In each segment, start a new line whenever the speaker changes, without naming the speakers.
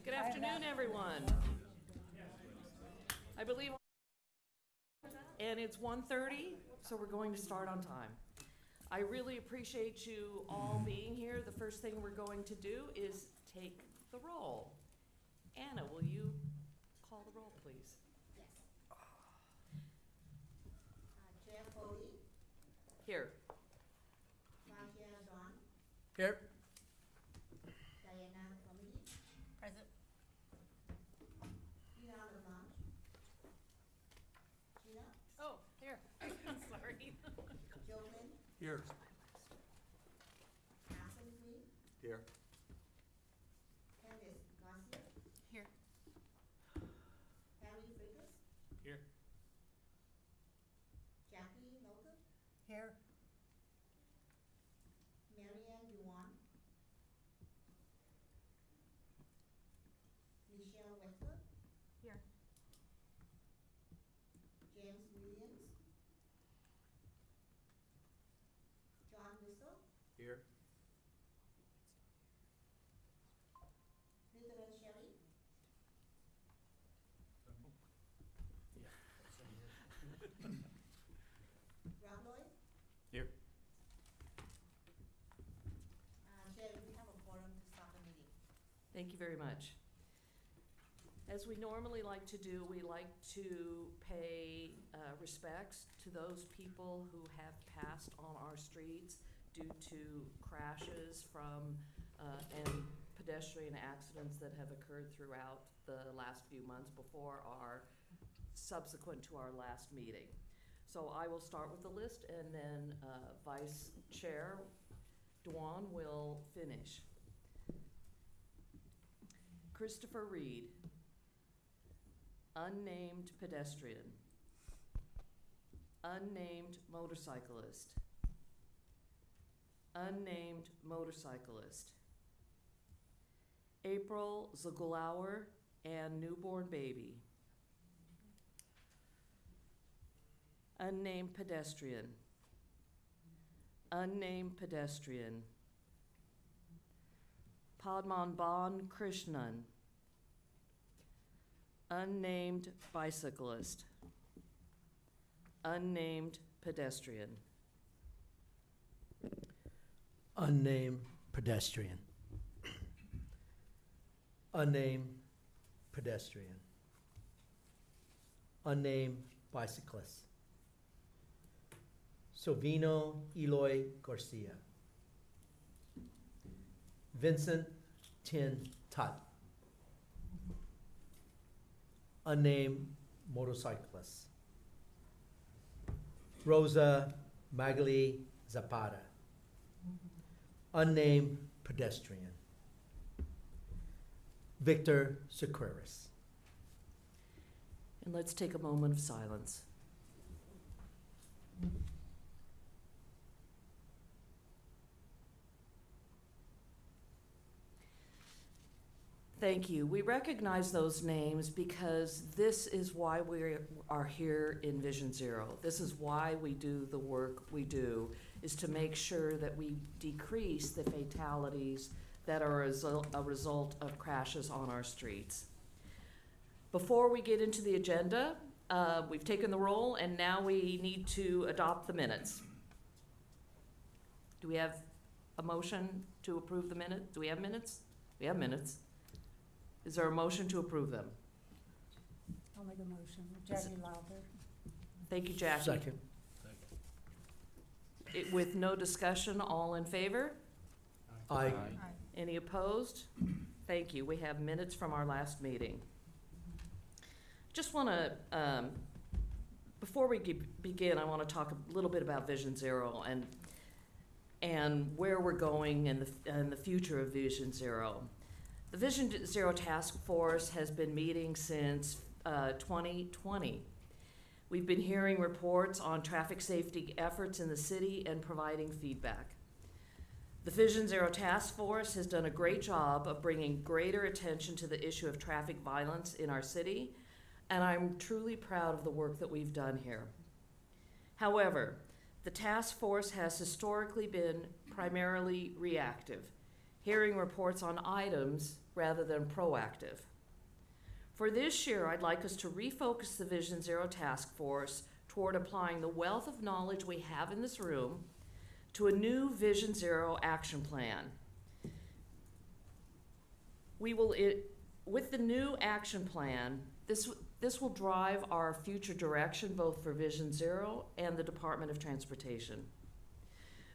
Good afternoon, everyone. I believe, and it's 1:30, so we're going to start on time. I really appreciate you all being here. The first thing we're going to do is take the roll. Anna, will you call the roll, please?
Yes. Chair Foley,
Here.
Vice Chair John,
Here.
Diana Comedy,
Present.
Tina LeBlanche, Gina,
Oh, here. Sorry.
Jolyn,
Here.
Ashley Green,
Here.
Candice Garcia,
Here.
Harry Frigas,
Here.
Jackie Nolte,
Here.
Marianne Yuan, Michelle Wexler,
Here.
James Williams, John Whistle,
Here.
Lutheran Sherry, Rob Lloyd.
Here.
Chair, we have a forum to start the meeting.
Thank you very much. As we normally like to do, we like to pay respects to those people who have passed on our streets due to crashes and pedestrian accidents that have occurred throughout the last few months subsequent to our last meeting. So I will start with the list, and then Vice Chair Dwan will finish. Christopher Reed, unnamed pedestrian, unnamed motorcyclist, unnamed motorcyclist, April Zagulauer and newborn baby, unnamed pedestrian, unnamed pedestrian, Padmanabhan Krishnan, unnamed bicyclist, unnamed pedestrian.
Unnamed pedestrian. Unnamed pedestrian. Unnamed bicyclist. Sovino Eloy Garcia. Vincent Tin Tut. Unnamed motorcyclist. Rosa Magali Zapata. Unnamed pedestrian. Victor Sequeris.
And let's take a moment of silence. Thank you. We recognize those names because this is why we are here in Vision Zero. This is why we do the work we do, is to make sure that we decrease the fatalities that are a result of crashes on our streets. Before we get into the agenda, we've taken the roll, and now we need to adopt the minutes. Do we have a motion to approve the minute? Do we have minutes? We have minutes. Is there a motion to approve them?
I'll make a motion. Jackie Lauber.
Thank you, Jackie.
Second.
With no discussion, all in favor?
Aye.
Aye.
Any opposed? Thank you. We have minutes from our last meeting. Just want to, before we begin, I want to talk a little bit about Vision Zero and where we're going and the future of Vision Zero. The Vision Zero Task Force has been meeting since 2020. We've been hearing reports on traffic safety efforts in the city and providing feedback. The Vision Zero Task Force has done a great job of bringing greater attention to the issue of traffic violence in our city, and I'm truly proud of the work that we've done here. However, the task force has historically been primarily reactive, hearing reports on items rather than proactive. For this year, I'd like us to refocus the Vision Zero Task Force toward applying the wealth of knowledge we have in this room to a new Vision Zero action plan. With the new action plan, this will drive our future direction both for Vision Zero and the Department of Transportation.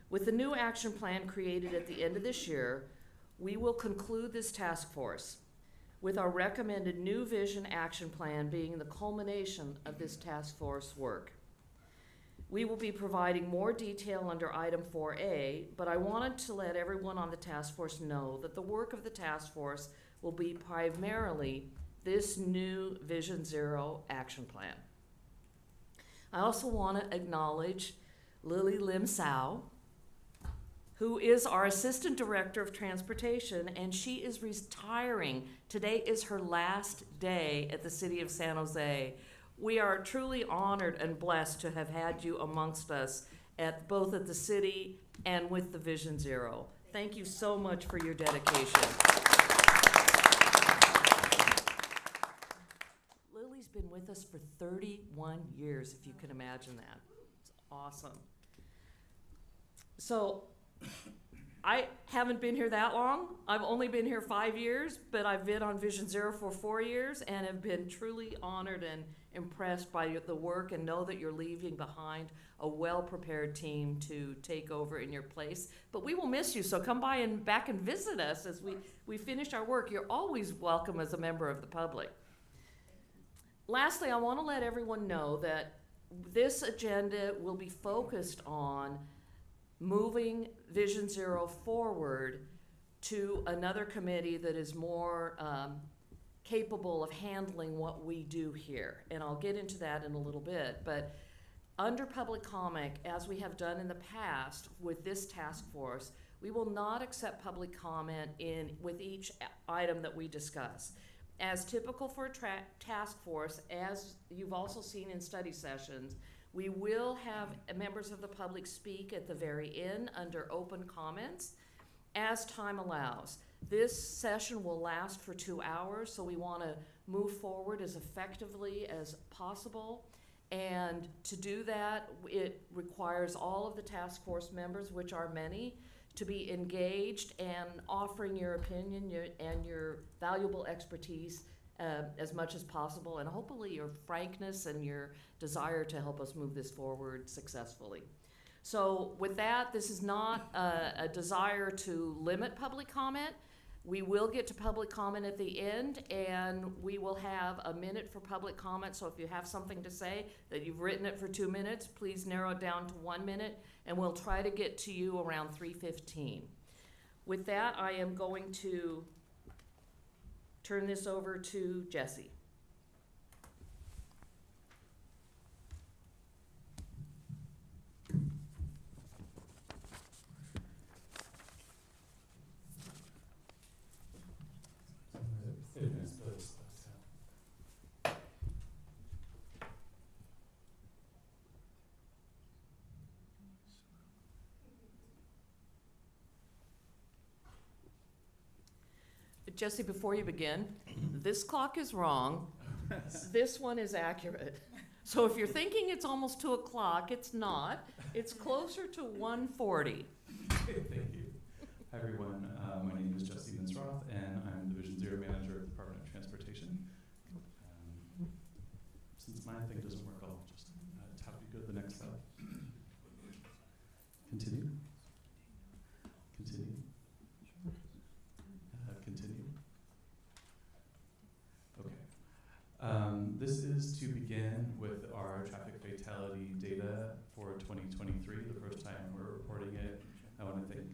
With the new action plan created at the end of this year, we will conclude this task force, with our recommended new vision action plan being the culmination of this task force work. We will be providing more detail under item 4A, but I wanted to let everyone on the task force know that the work of the task force will be primarily this new Vision Zero action plan. I also want to acknowledge Lily Lim Sao, who is our Assistant Director of Transportation, and she is retiring. Today is her last day at the City of San Jose. We are truly honored and blessed to have had you amongst us both at the city and with the Vision Zero. Thank you so much for your dedication. Lily's been with us for 31 years, if you can imagine that. It's awesome. So, I haven't been here that long. I've only been here 5 years, but I've been on Vision Zero for 4 years and have been truly honored and impressed by the work, and know that you're leaving behind a well-prepared team to take over in your place. But we will miss you, so come by and back and visit us as we finish our work. You're always welcome as a member of the public. Lastly, I want to let everyone know that this agenda will be focused on moving Vision Zero forward to another committee that is more capable of handling what we do here. And I'll get into that in a little bit. But under public comment, as we have done in the past with this task force, we will not accept public comment with each item that we discuss. As typical for a task force, as you've also seen in study sessions, we will have members of the public speak at the very end under open comments as time allows. This session will last for 2 hours, so we want to move forward as effectively as possible. And to do that, it requires all of the task force members, which are many, to be engaged and offering your opinion and your valuable expertise as much as possible, and hopefully your frankness and your desire to help us move this forward successfully. So with that, this is not a desire to limit public comment. We will get to public comment at the end, and we will have a minute for public comment. So if you have something to say that you've written it for 2 minutes, please narrow it down to 1 minute, and we'll try to get to you around 3:15. With that, I am going to turn this over to Jesse. Jesse, before you begin, this clock is wrong. This one is accurate. So if you're thinking it's almost 2 o'clock, it's not. It's closer to 1:40.
Thank you. Hi, everyone. My name is Jesse Minsroth, and I'm Division 0 Manager of the Department of Transportation. Since my thing doesn't work, I'll just tap you go to the next slide. Continue. Continue. Continue. Okay. This is to begin with our traffic fatality data for 2023, the first time we're reporting it. I want to thank,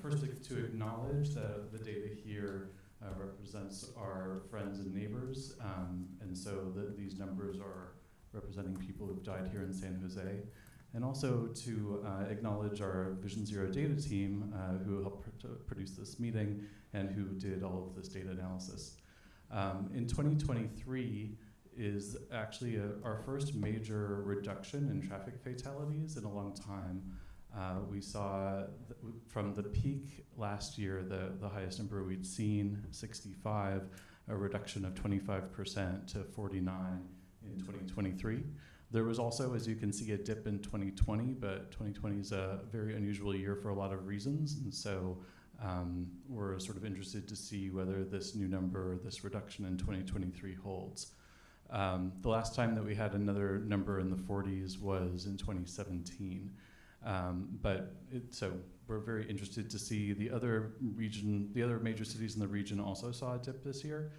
first to acknowledge that the data here represents our friends and neighbors, and so these numbers are representing people who've died here in San Jose. And also to acknowledge our Vision Zero data team who helped produce this meeting and who did all of this data analysis. In 2023 is actually our first major reduction in traffic fatalities in a long time. We saw from the peak last year, the highest number we'd seen, 65, a reduction of 25% to 49 in 2023. There was also, as you can see, a dip in 2020, but 2020 is a very unusual year for a lot of reasons, and so we're sort of interested to see whether this new number, this reduction in 2023 holds. The last time that we had another number in the 40s was in 2017. So we're very interested to see the other major cities in the region also saw a dip this year.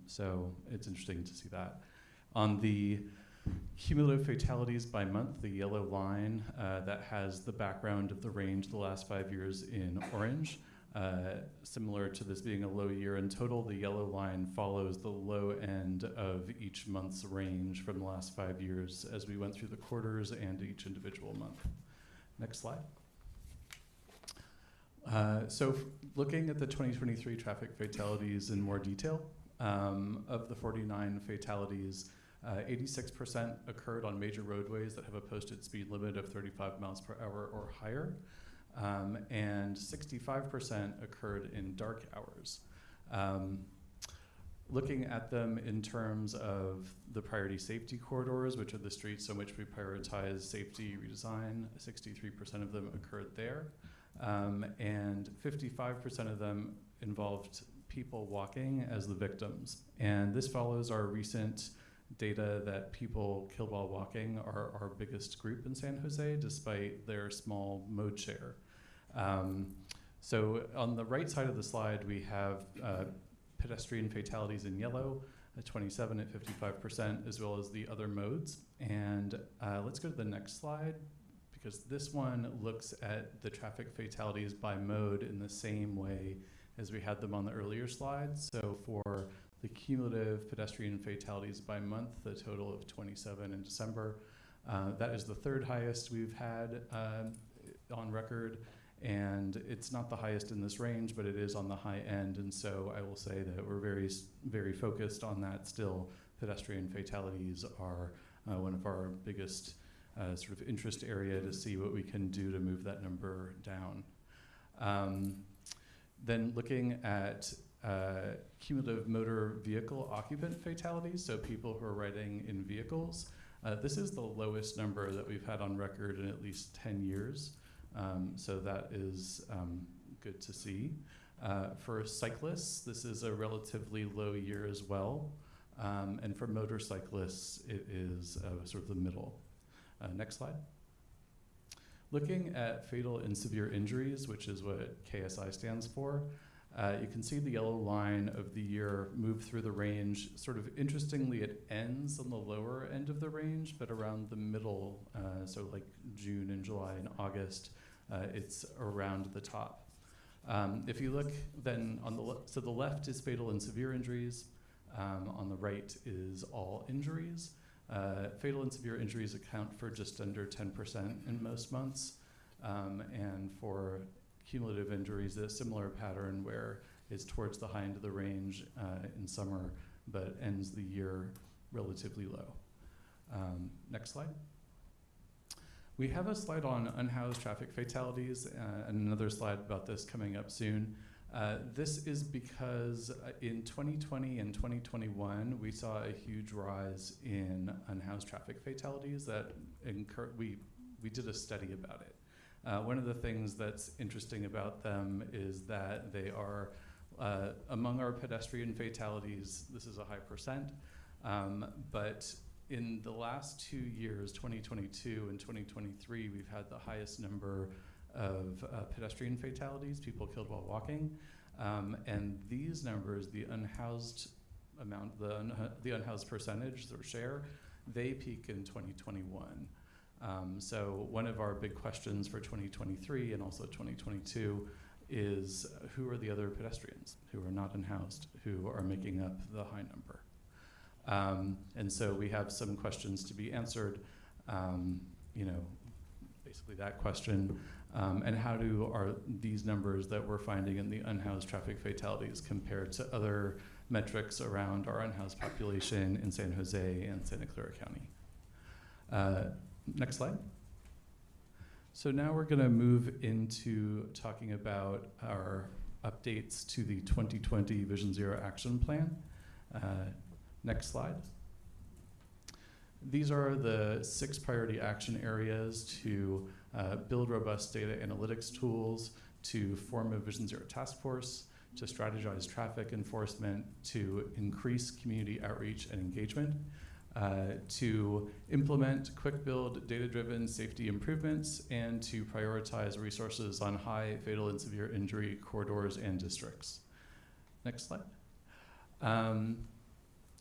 So it's interesting to see that. On the cumulative fatalities by month, the yellow line that has the background of the range the last 5 years in orange. Similar to this being a low year in total, the yellow line follows the low end of each month's range from the last 5 years as we went through the quarters and each individual month. Next slide. Looking at the 2023 traffic fatalities in more detail, of the 49 fatalities, 86% occurred on major roadways that have a posted speed limit of 35 miles per hour or higher, and 65% occurred in dark hours. Looking at them in terms of the priority safety corridors, which are the streets on which we prioritize safety redesign, 63% of them occurred there, and 55% of them involved people walking as the victims. And this follows our recent data that people killed while walking are our biggest group in San Jose, despite their small mode share. So on the right side of the slide, we have pedestrian fatalities in yellow, 27 at 55%, as well as the other modes. And let's go to the next slide, because this one looks at the traffic fatalities by mode in the same way as we had them on the earlier slides. So for the cumulative pedestrian fatalities by month, the total of 27 in December, that is the third highest we've had on record. And it's not the highest in this range, but it is on the high end. And so I will say that we're very, very focused on that still. Pedestrian fatalities are one of our biggest sort of interest area to see what we can do to move that number down. Then looking at cumulative motor vehicle occupant fatalities, so people who are riding in vehicles. This is the lowest number that we've had on record in at least 10 years. So that is good to see. For cyclists, this is a relatively low year as well. And for motorcyclists, it is sort of the middle. Next slide. Looking at fatal and severe injuries, which is what KSI stands for, you can see the yellow line of the year move through the range. Sort of interestingly, it ends on the lower end of the range, but around the middle, so like June and July and August, it's around the top. If you look then on the the left is fatal and severe injuries. On the right is all injuries. Fatal and severe injuries account for just under 10% in most months. And for cumulative injuries, a similar pattern where it's towards the high end of the range in summer, but ends the year relatively low. Next slide. We have a slide on unhoused traffic fatalities and another slide about this coming up soon. This is because in 2020 and 2021, we saw a huge rise in unhoused traffic fatalities that we did a study about it. One of the things that's interesting about them is that they are among our pedestrian fatalities, this is a high percent, but in the last 2 years, 2022 and 2023, we've had the highest number of pedestrian fatalities, people killed while walking. And these numbers, the unhoused amount, the unhoused percentage or share, they peak in 2021. So one of our big questions for 2023 and also 2022 is who are the other pedestrians who are not unhoused, who are making up the high number? And so we have some questions to be answered, basically that question, and how are these numbers that we're finding in the unhoused traffic fatalities compared to other metrics around our unhoused population in San Jose and Santa Clara County. Next slide. So now we're going to move into talking about our updates to the 2020 Vision Zero Action Plan. Next slide. These are the 6 priority action areas to build robust data analytics tools, to form a Vision Zero task force, to strategize traffic enforcement, to increase community outreach and engagement, to implement quick build data-driven safety improvements, and to prioritize resources on high fatal and severe injury corridors and districts. Next slide.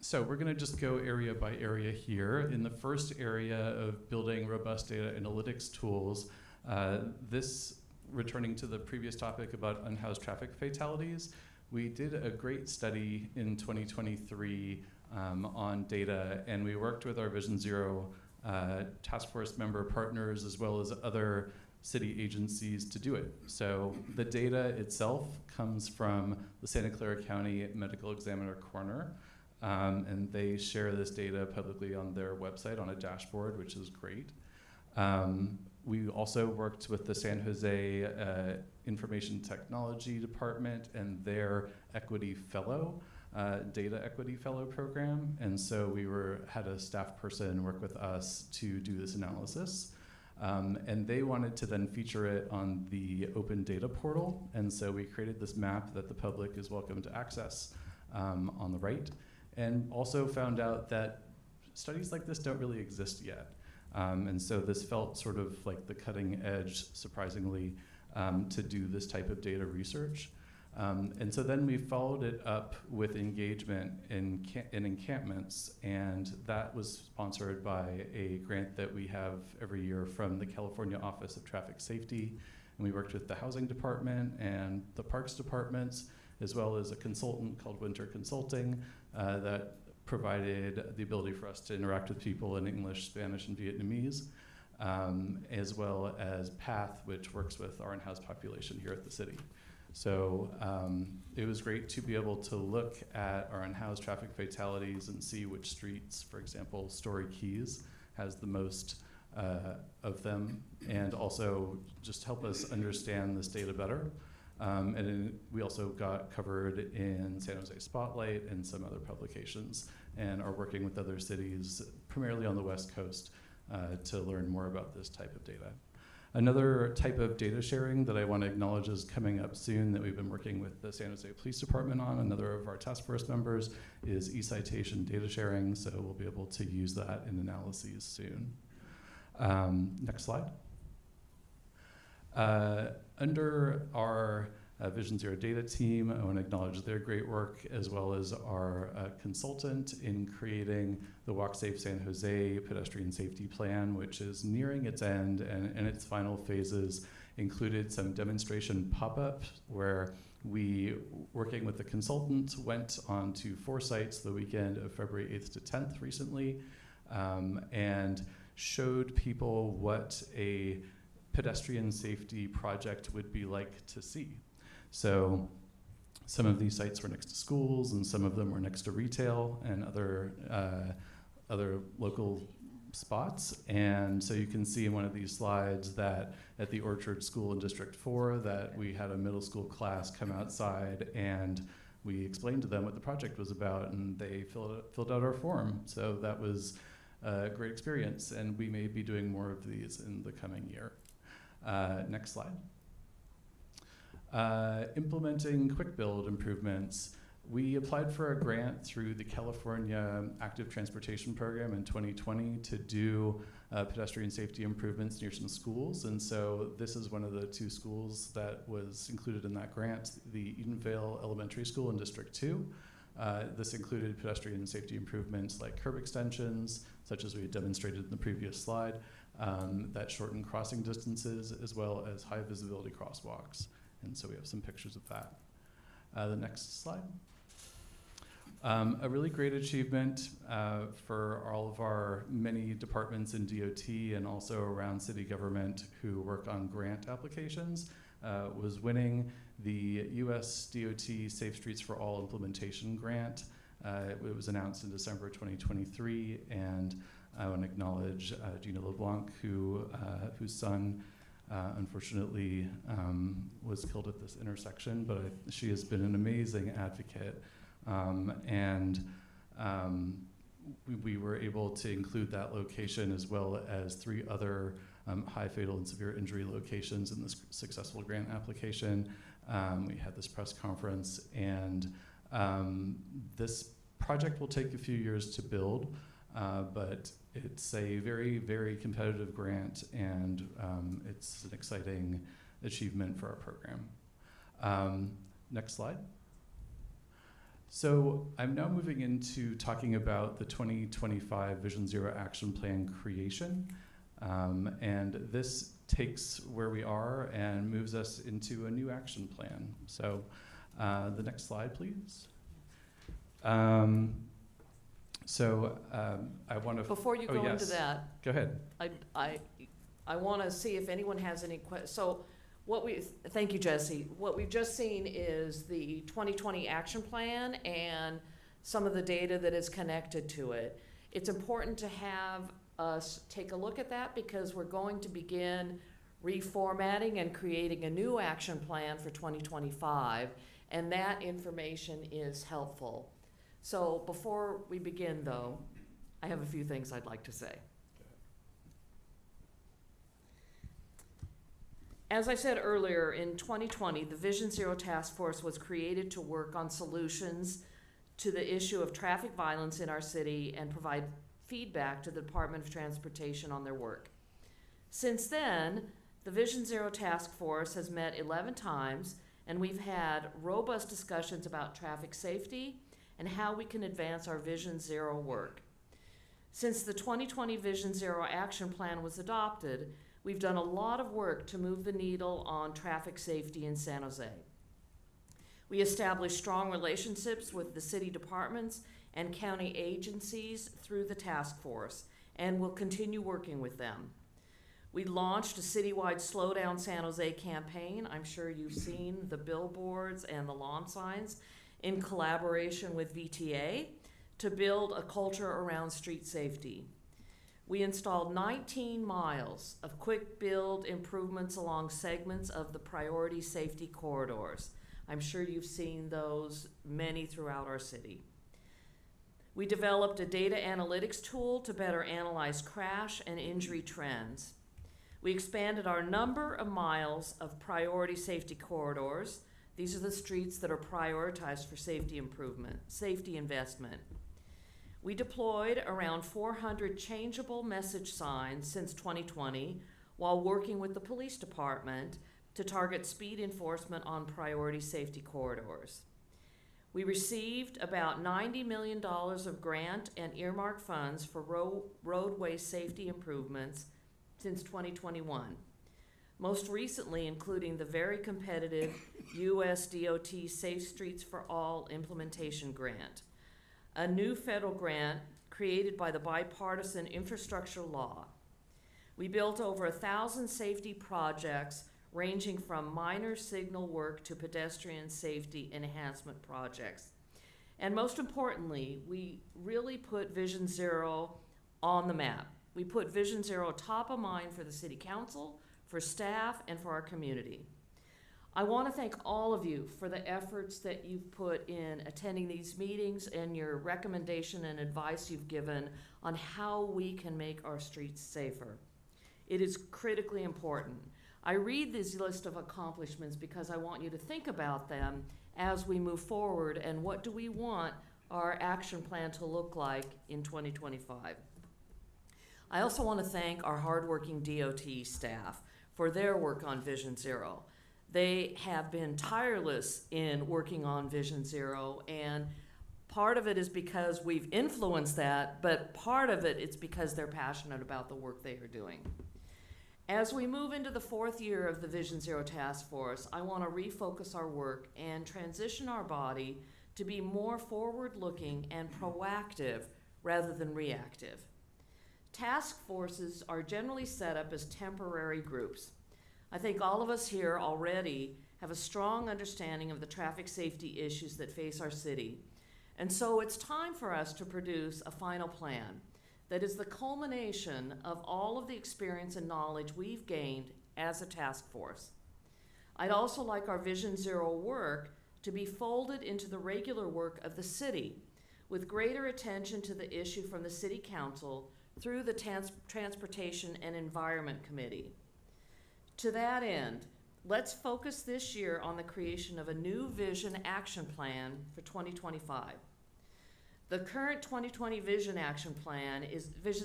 So we're going to just go area by area here. In the first area of building robust data analytics tools, this, returning to the previous topic about unhoused traffic fatalities, we did a great study in 2023 on data, and we worked with our Vision Zero task force member partners as well as other city agencies to do it. So the data itself comes from the Santa Clara County Medical Examiner Corner, and they share this data publicly on their website on a dashboard, which is great. We also worked with the San Jose Information Technology Department and their Equity Fellow, Data Equity Fellow program, and so we had a staff person work with us to do this analysis. And they wanted to then feature it on the open data portal, and so we created this map that the public is welcome to access on the right, and also found out that studies like this don't really exist yet. And so this felt sort of like the cutting edge, surprisingly, to do this type of data research. And so then we followed it up with engagement in encampments, and that was sponsored by a grant that we have every year from the California Office of Traffic Safety. And we worked with the Housing Department and the Parks Departments, as well as a consultant called Winter Consulting that provided the ability for us to interact with people in English, Spanish, and Vietnamese, as well as PATH, which works with our unhoused population here at the city. So it was great to be able to look at our unhoused traffic fatalities and see which streets, for example, Story Keys has the most of them, and also just help us understand this data better. And we also got covered in San Jose Spotlight and some other publications, and are working with other cities, primarily on the West Coast, to learn more about this type of data. Another type of data sharing that I want to acknowledge is coming up soon that we've been working with the San Jose Police Department on, another of our task force members, is e-citation data sharing, so we'll be able to use that in analyses soon. Next slide. Under our Vision Zero data team, I want to acknowledge their great work, as well as our consultant in creating the Walk Safe San Jose pedestrian safety plan, which is nearing its end, and in its final phases included some demonstration pop-ups where we, working with the consultant, went on to 4 sites the weekend of February 8th to 10th recently, and showed people what a pedestrian safety project would be like to see. So some of these sites were next to schools, and some of them were next to retail and other local spots. And so you can see in one of these slides that at the Orchard School in District 4 that we had a middle school class come outside and we explained to them what the project was about, and they filled out our form. So that was a great experience, and we may be doing more of these in the coming year. Next slide. Implementing quick build improvements. We applied for a grant through the California Active Transportation Program in 2020 to do pedestrian safety improvements near some schools. And so this is one of the 2 schools that was included in that grant, the Edenvale Elementary School in District 2. This included pedestrian safety improvements like curb extensions, such as we had demonstrated in the previous slide, that shorten crossing distances, as well as high visibility crosswalks. And so we have some pictures of that. The next slide. A really great achievement for all of our many departments in DOT and also around city government who work on grant applications was winning the US DOT Safe Streets for All implementation grant. It was announced in December 2023, and I want to acknowledge Gina LeBlanc, whose son unfortunately was killed at this intersection, but she has been an amazing advocate. We were able to include that location as well as 3 other high fatal and severe injury locations in this successful grant application. We had this press conference, and this project will take a few years to build, but it's a very, very competitive grant, and it's an exciting achievement for our program. Next slide. So I'm now moving into talking about the 2025 Vision Zero Action Plan creation. And this takes where we are and moves us into a new action plan. So the next slide, please. I want to...
Before you go into that,
go ahead.
I want to see if anyone has any questions. So thank you, Jesse. What we've just seen is the 2020 action plan and some of the data that is connected to it. It's important to have us take a look at that because we're going to begin reformatting and creating a new action plan for 2025, and that information is helpful. So before we begin, though, I have a few things I'd like to say. As I said earlier, in 2020, the Vision Zero Task Force was created to work on solutions to the issue of traffic violence in our city and provide feedback to the Department of Transportation on their work. Since then, the Vision Zero Task Force has met 11 times, and we've had robust discussions about traffic safety and how we can advance our Vision Zero work. Since the 2020 Vision Zero Action Plan was adopted, we've done a lot of work to move the needle on traffic safety in San Jose. We established strong relationships with the city departments and county agencies through the task force, and will continue working with them. We launched a citywide Slow Down San Jose campaign. I'm sure you've seen the billboards and the lawn signs in collaboration with VTA to build a culture around street safety. We installed 19 miles of quick build improvements along segments of the priority safety corridors. I'm sure you've seen those, many throughout our city. We developed a data analytics tool to better analyze crash and injury trends. We expanded our number of miles of priority safety corridors. These are the streets that are prioritized for safety improvement, safety investment. We deployed around 400 changeable message signs since 2020 while working with the police department to target speed enforcement on priority safety corridors. We received about $90 million of grant and earmark funds for roadway safety improvements since 2021. Most recently, including the very competitive US DOT Safe Streets for All implementation grant, a new federal grant created by the bipartisan infrastructure law. We built over 1,000 safety projects ranging from minor signal work to pedestrian safety enhancement projects. And most importantly, we really put Vision Zero on the map. We put Vision Zero top of mind for the city council, for staff, and for our community. I want to thank all of you for the efforts that you've put in attending these meetings and your recommendation and advice you've given on how we can make our streets safer. It is critically important. I read this list of accomplishments because I want you to think about them as we move forward and what do we want our action plan to look like in 2025. I also want to thank our hardworking DOT staff for their work on Vision Zero. They have been tireless in working on Vision Zero, and part of it is because we've influenced that, but part of it it's because they're passionate about the work they are doing. As we move into the 4th year of the Vision Zero Task Force, I want to refocus our work and transition our body to be more forward-looking and proactive rather than reactive. Task forces are generally set up as temporary groups. I think all of us here already have a strong understanding of the traffic safety issues that face our city. And so it's time for us to produce a final plan that is the culmination of all of the experience and knowledge we've gained as a task force. I'd also like our Vision Zero work to be folded into the regular work of the city, with greater attention to the issue from the City Council through the Transportation and Environment Committee. To that end, let's focus this year on the creation of a new Vision Action Plan for 2025. The current 2020 Vision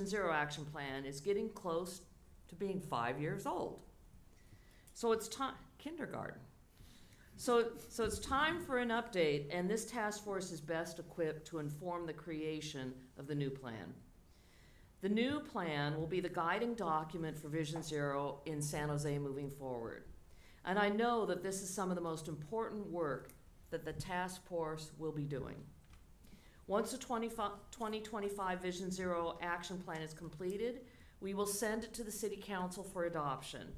Zero Action Plan is getting close to being 5 years old. So it's time, kindergarten. So it's time for an update, and this task force is best equipped to inform the creation of the new plan. The new plan will be the guiding document for Vision Zero in San Jose moving forward. And I know that this is some of the most important work that the task force will be doing. Once the 2025 Vision Zero Action Plan is completed, we will send it to the City Council for adoption.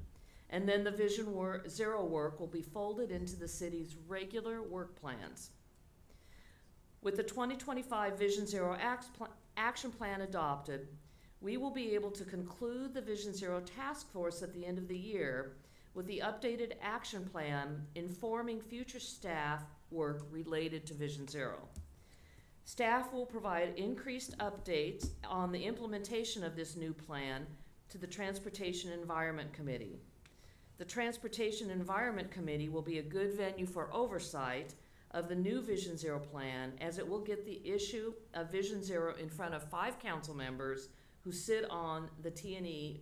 And then the Vision Zero work will be folded into the city's regular work plans. With the 2025 Vision Zero Action Plan adopted, we will be able to conclude the Vision Zero Task Force at the end of the year with the updated action plan informing future staff work related to Vision Zero. Staff will provide increased updates on the implementation of this new plan to the Transportation Environment Committee. The Transportation Environment Committee will be a good venue for oversight of the new Vision Zero plan, as it will get the issue of Vision Zero in front of 5 council members who sit on the T&E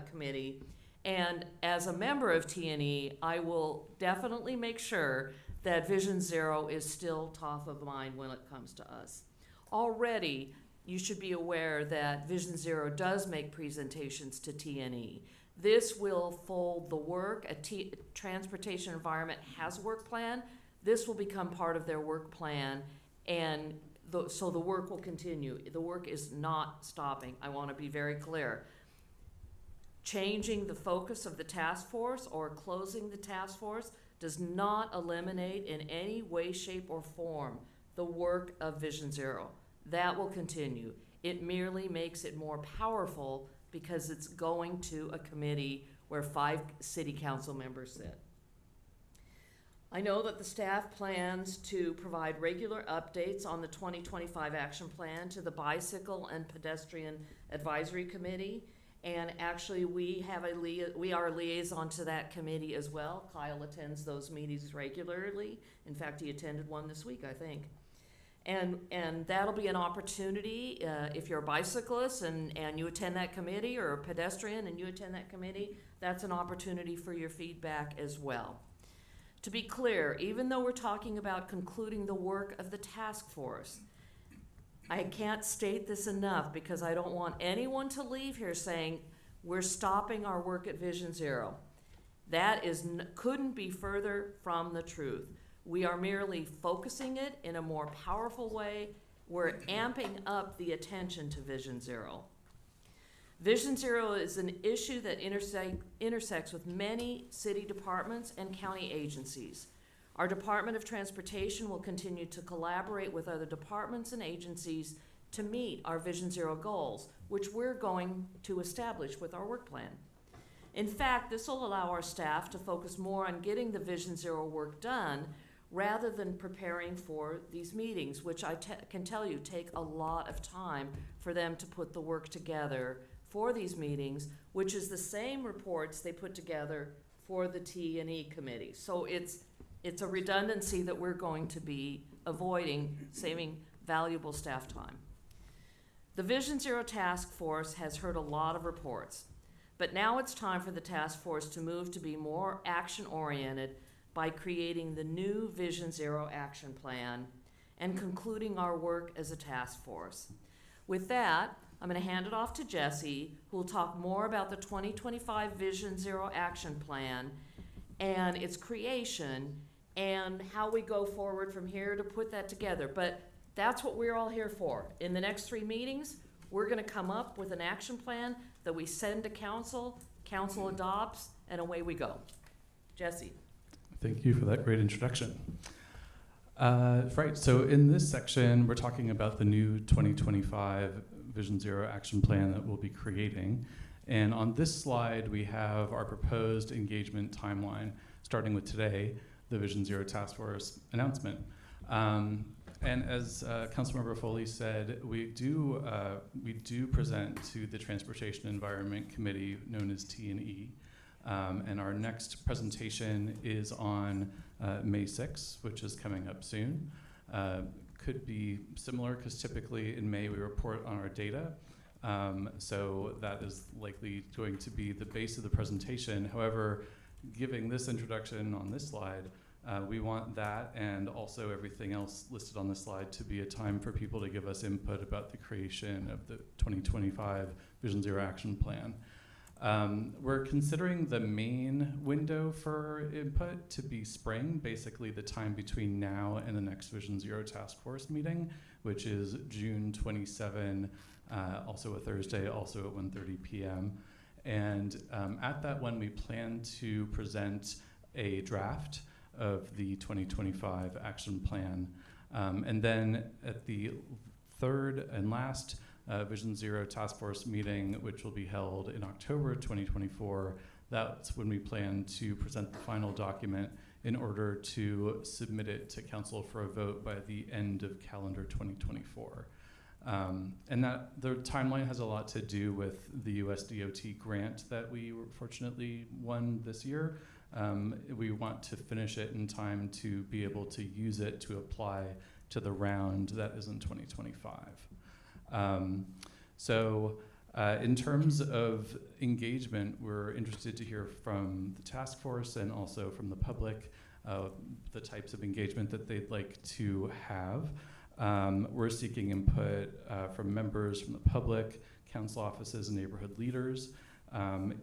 committee. And as a member of T&E, I will definitely make sure that Vision Zero is still top of mind when it comes to us. Already, you should be aware that Vision Zero does make presentations to T&E. This will fold the work. Transportation Environment has a work plan. This will become part of their work plan, and so the work will continue. The work is not stopping. I want to be very clear. Changing the focus of the task force or closing the task force does not eliminate in any way, shape, or form the work of Vision Zero. That will continue. It merely makes it more powerful because it's going to a committee where 5 city council members sit. I know that the staff plans to provide regular updates on the 2025 action plan to the Bicycle and Pedestrian Advisory Committee. And actually, we are a liaison to that committee as well. Kyle attends those meetings regularly. In fact, he attended one this week, I think. And that'll be an opportunity, if you're a bicyclist and you attend that committee, or a pedestrian and you attend that committee, that's an opportunity for your feedback as well. To be clear, even though we're talking about concluding the work of the task force, I can't state this enough because I don't want anyone to leave here saying we're stopping our work at Vision Zero. That couldn't be further from the truth. We are merely focusing it in a more powerful way. We're amping up the attention to Vision Zero. Vision Zero is an issue that intersects with many city departments and county agencies. Our Department of Transportation will continue to collaborate with other departments and agencies to meet our Vision Zero goals, which we're going to establish with our work plan. In fact, this will allow our staff to focus more on getting the Vision Zero work done rather than preparing for these meetings, which I can tell you take a lot of time for them to put the work together for these meetings, which is the same reports they put together for the T&E committee. So it's a redundancy that we're going to be avoiding, saving valuable staff time. The Vision Zero Task Force has heard a lot of reports, but now it's time for the task force to move to be more action-oriented by creating the new Vision Zero Action Plan and concluding our work as a task force. With that, I'm going to hand it off to Jesse, who will talk more about the 2025 Vision Zero Action Plan and its creation and how we go forward from here to put that together. But that's what we're all here for. In the next 3 meetings, we're going to come up with an action plan that we send to council, council adopts, and away we go. Jesse.
Thank you for that great introduction. Right, so in this section, we're talking about the new 2025 Vision Zero Action Plan that we'll be creating. And on this slide, we have our proposed engagement timeline, starting with today, the Vision Zero Task Force announcement. And as Councilmember Foley said, we do present to the Transportation Environment Committee, known as T&E. And our next presentation is on May 6th, which is coming up soon. Could be similar because typically in May we report on our data. So that is likely going to be the base of the presentation. However, giving this introduction on this slide, we want that and also everything else listed on the slide to be a time for people to give us input about the creation of the 2025 Vision Zero Action Plan. We're considering the main window for input to be spring, basically the time between now and the next Vision Zero Task Force meeting, which is June 27, also a Thursday, also at 1:30 p.m. And at that one, we plan to present a draft of the 2025 action plan. And then at the third and last Vision Zero Task Force meeting, which will be held in October 2024, that's when we plan to present the final document in order to submit it to council for a vote by the end of calendar 2024. And that the timeline has a lot to do with the US DOT grant that we fortunately won this year. We want to finish it in time to be able to use it to apply to the round that is in 2025. In terms of engagement, we're interested to hear from the task force and also from the public the types of engagement that they'd like to have. We're seeking input from members from the public, council offices, and neighborhood leaders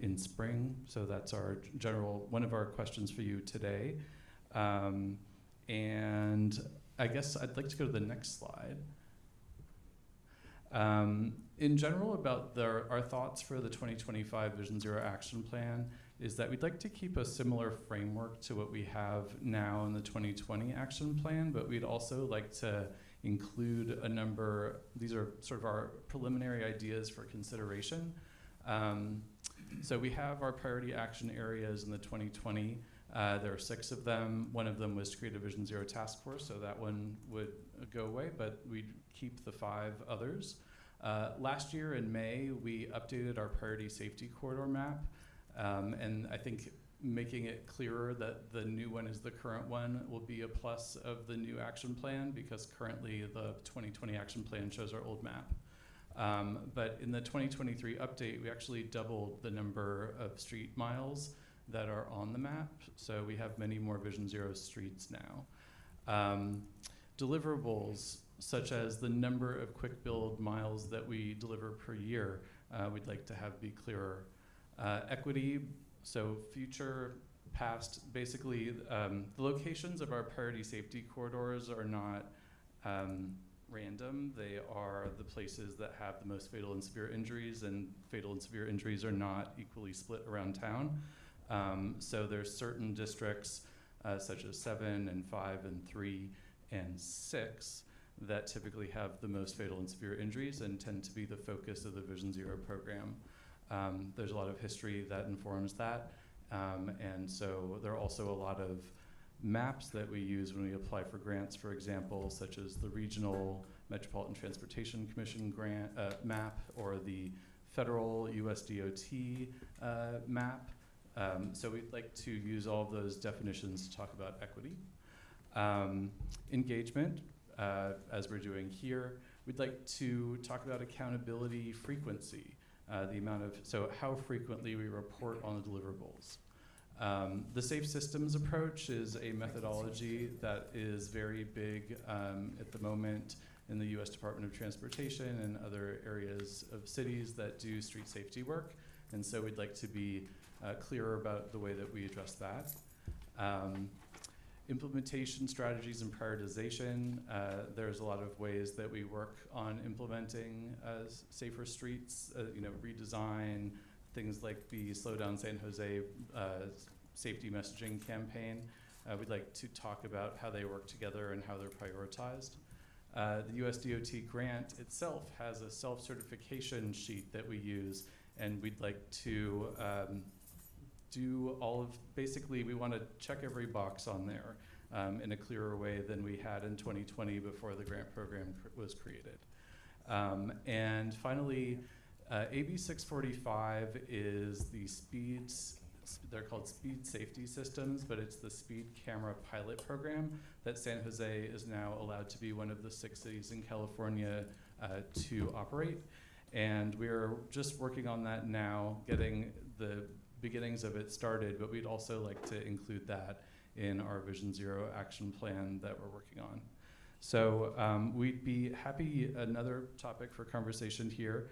in spring. So that's our one of our questions for you today. And I guess I'd like to go to the next slide. In general, about our thoughts for the 2025 Vision Zero Action Plan is that we'd like to keep a similar framework to what we have now in the 2020 Action Plan, but we'd also like to include a number, these are sort of our preliminary ideas for consideration. So we have our priority action areas in the 2020. There are 6 of them. One of them was to create a Vision Zero Task Force, so that one would go away, but we'd keep the 5 others. Last year in May, we updated our priority safety corridor map, and I think making it clearer that the new one is the current one will be a plus of the new action plan, because currently the 2020 action plan shows our old map. But in the 2023 update, we actually doubled the number of street miles that are on the map, so we have many more Vision Zero streets now. Deliverables, such as the number of quick build miles that we deliver per year, we'd like to have be clearer. Equity, so future, past, basically the locations of our priority safety corridors are not random. They are the places that have the most fatal and severe injuries, and fatal and severe injuries are not equally split around town. So there's certain districts such as 7 and 5 and 3 and 6 that typically have the most fatal and severe injuries and tend to be the focus of the Vision Zero program. There's a lot of history that informs that, and so there are also a lot of maps that we use when we apply for grants, for example, such as the Regional Metropolitan Transportation Commission grant map, or the federal USDOT map. So we'd like to use all of those definitions to talk about equity. Engagement, as we're doing here. We'd like to talk about accountability frequency, so how frequently we report on the deliverables. The Safe Systems approach is a methodology that is very big at the moment in the U.S. Department of Transportation and other areas of cities that do street safety work. And so we'd like to be clearer about the way that we address that. Implementation strategies and prioritization. There's a lot of ways that we work on implementing safer streets, redesign, things like the Slow Down San Jose safety messaging campaign. We'd like to talk about how they work together and how they're prioritized. The USDOT grant itself has a self-certification sheet that we use, and we'd like to do basically we want to check every box on there in a clearer way than we had in 2020 before the grant program was created. And finally, AB 645 is they're called speed safety systems, but it's the speed camera pilot program that San Jose is now allowed to be one of the 6 cities in California to operate. And we're just working on that now, getting the beginnings of it started, but we'd also like to include that in our Vision Zero action plan that we're working on. So we'd be happy, another topic for conversation here,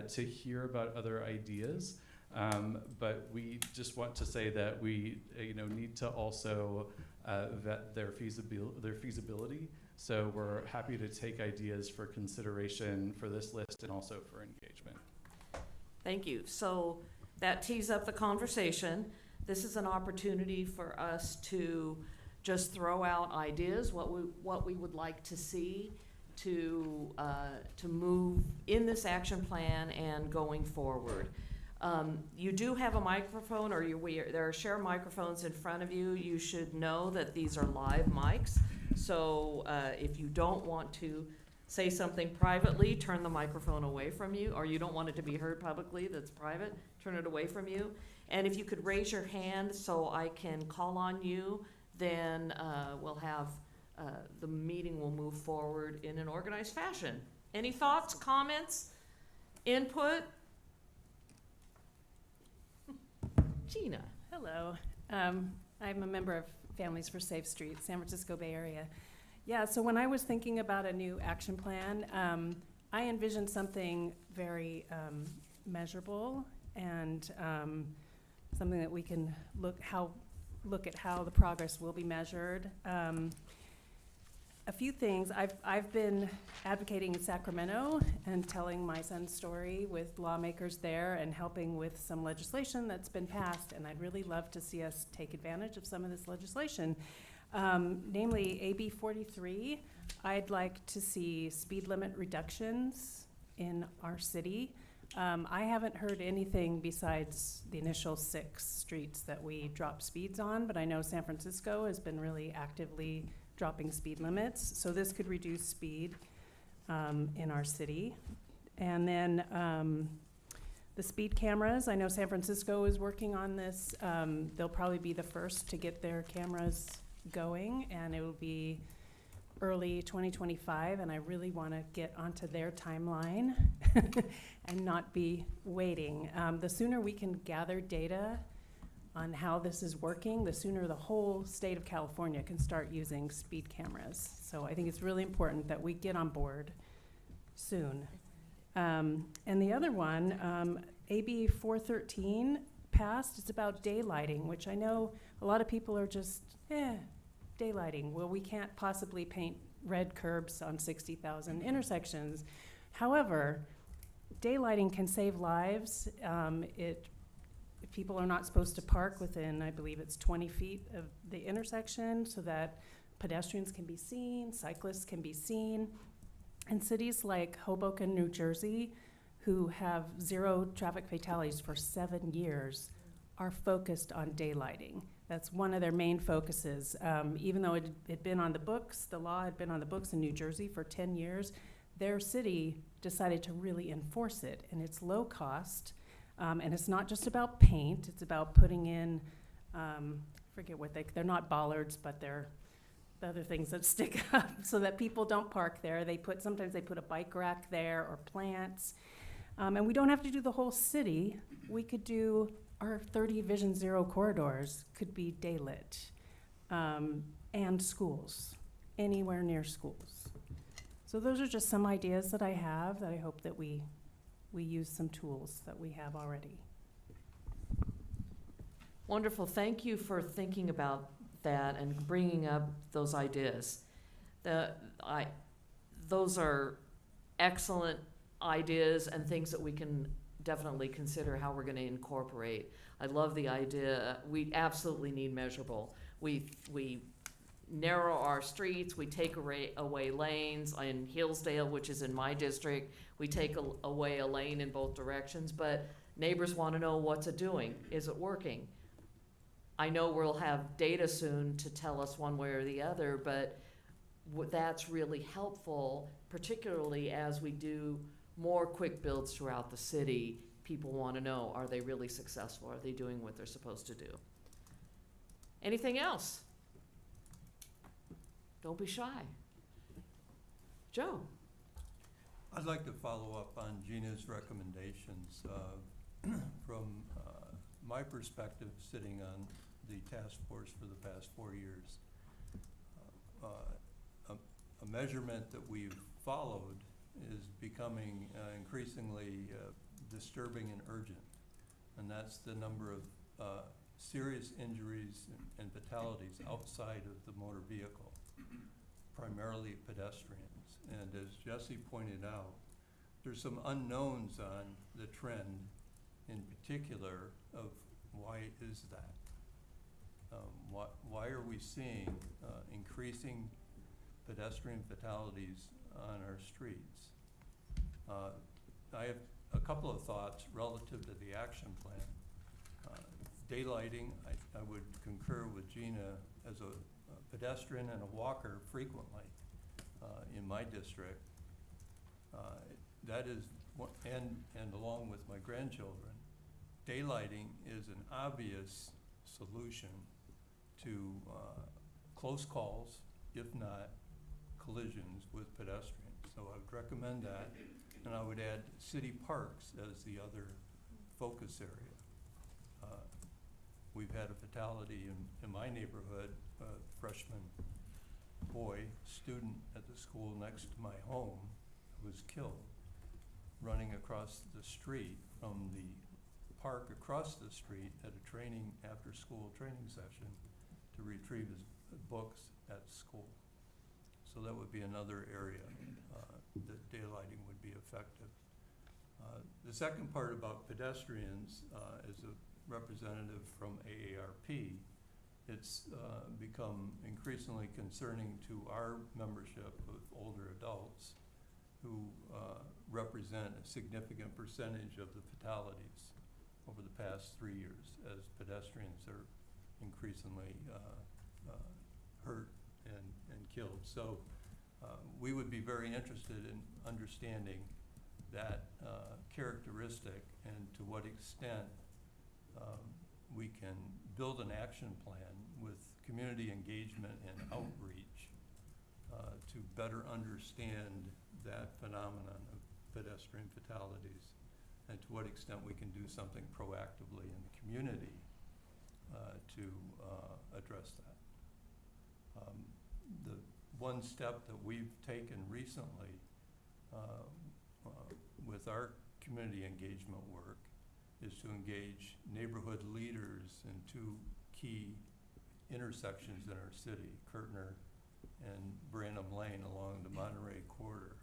to hear about other ideas. But we just want to say that we need to also vet their feasibility. So we're happy to take ideas for consideration for this list and also for engagement.
Thank you. So that tees up the conversation. This is an opportunity for us to just throw out ideas, what we would like to see to move in this action plan and going forward. You do have a microphone, or there are shared microphones in front of you. You should know that these are live mics. So if you don't want to say something privately, turn the microphone away from you, or you don't want it to be heard publicly that's private, turn it away from you. And if you could raise your hand so I can call on you, then we'll have, the meeting will move forward in an organized fashion. Any thoughts, comments, input? Gina.
Hello. I'm a member of Families for Safe Streets, San Francisco Bay Area. Yeah, so when I was thinking about a new action plan, I envisioned something very measurable and something that we can look at how the progress will be measured. A few things. I've been advocating in Sacramento and telling my son's story with lawmakers there and helping with some legislation that's been passed, and I'd really love to see us take advantage of some of this legislation. Namely, AB 43, I'd like to see speed limit reductions in our city. I haven't heard anything besides the initial 6 streets that we drop speeds on, but I know San Francisco has been really actively dropping speed limits, so this could reduce speed in our city. And then the speed cameras, I know San Francisco is working on this. They'll probably be the first to get their cameras going, and it will be early 2025, and I really want to get onto their timeline and not be waiting. The sooner we can gather data on how this is working, the sooner the whole state of California can start using speed cameras. So I think it's really important that we get on board soon. And the other one, AB 413 passed. It's about daylighting, which I know a lot of people are just, daylighting. Well, we can't possibly paint red curbs on 60,000 intersections. However, daylighting can save lives. People are not supposed to park within, I believe it's 20 feet of the intersection, so that pedestrians can be seen, cyclists can be seen. And cities like Hoboken, New Jersey, who have 0 traffic fatalities for 7 years, are focused on daylighting. That's one of their main focuses. Even though it had been on the books, the law had been on the books in New Jersey for 10 years, their city decided to really enforce it. And it's low cost, and it's not just about paint, it's about putting in, forget what they're not bollards, but they're the other things that stick up so that people don't park there. Sometimes they put a bike rack there or plants. And we don't have to do the whole city. We could do our 30 Vision Zero corridors could be daylit, and schools, anywhere near schools. So those are just some ideas that I have that I hope that we use some tools that we have already.
Wonderful. Thank you for thinking about that and bringing up those ideas. Those are excellent ideas and things that we can definitely consider how we're going to incorporate. I love the idea. We absolutely need measurable. We narrow our streets, we take away lanes. In Hillsdale, which is in my district, we take away a lane in both directions, but neighbors want to know what's it doing. Is it working? I know we'll have data soon to tell us one way or the other, but that's really helpful, particularly as we do more quick builds throughout the city. People want to know, are they really successful? Are they doing what they're supposed to do? Anything else? Don't be shy. Joe?
I'd like to follow up on Gina's recommendations. From my perspective, sitting on the task force for the past 4 years, a measurement that we've followed is becoming increasingly disturbing and urgent, and that's the number of serious injuries and fatalities outside of the motor vehicle, primarily pedestrians. And as Jesse pointed out, there's some unknowns on the trend in particular of why is that? Why are we seeing increasing pedestrian fatalities on our streets? I have a couple of thoughts relative to the action plan. Daylighting, I would concur with Gina. As a pedestrian and a walker frequently in my district, that is, and along with my grandchildren, daylighting is an obvious solution to close calls, if not collisions with pedestrians. So I would recommend that, and I would add city parks as the other focus area. We've had a fatality in my neighborhood, a freshman boy, student at the school next to my home, was killed running across the street from the park across the street at a after-school training session to retrieve his books at school. So that would be another area that daylighting would be effective. The second part about pedestrians, as a representative from AARP, it's become increasingly concerning to our membership of older adults who represent a significant percentage of the fatalities over the past 3 years, as pedestrians are increasingly hurt and killed. So we would be very interested in understanding that characteristic and to what extent we can build an action plan with community engagement and outreach to better understand that phenomenon of pedestrian fatalities, and to what extent we can do something proactively in the community to address that. The one step that we've taken recently with our community engagement work is to engage neighborhood leaders in 2 key intersections in our city, Kirtner and Branham Lane along the Monterey corridor.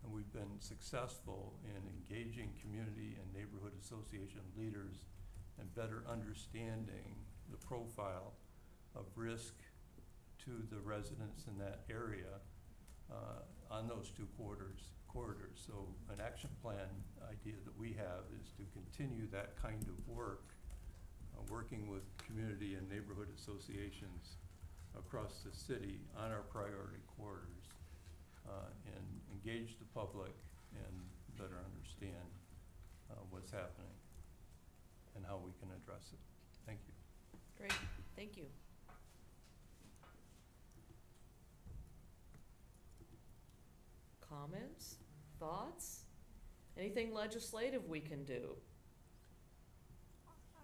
And we've been successful in engaging community and neighborhood association leaders and better understanding the profile of risk to the residents in that area on those two corridors. So an action plan idea that we have is to continue that kind of work, working with community and neighborhood associations across the city on our priority corridors, and engage the public and better understand what's happening and how we can address it. Thank you.
Great, thank you. Comments, thoughts? Anything legislative we can do?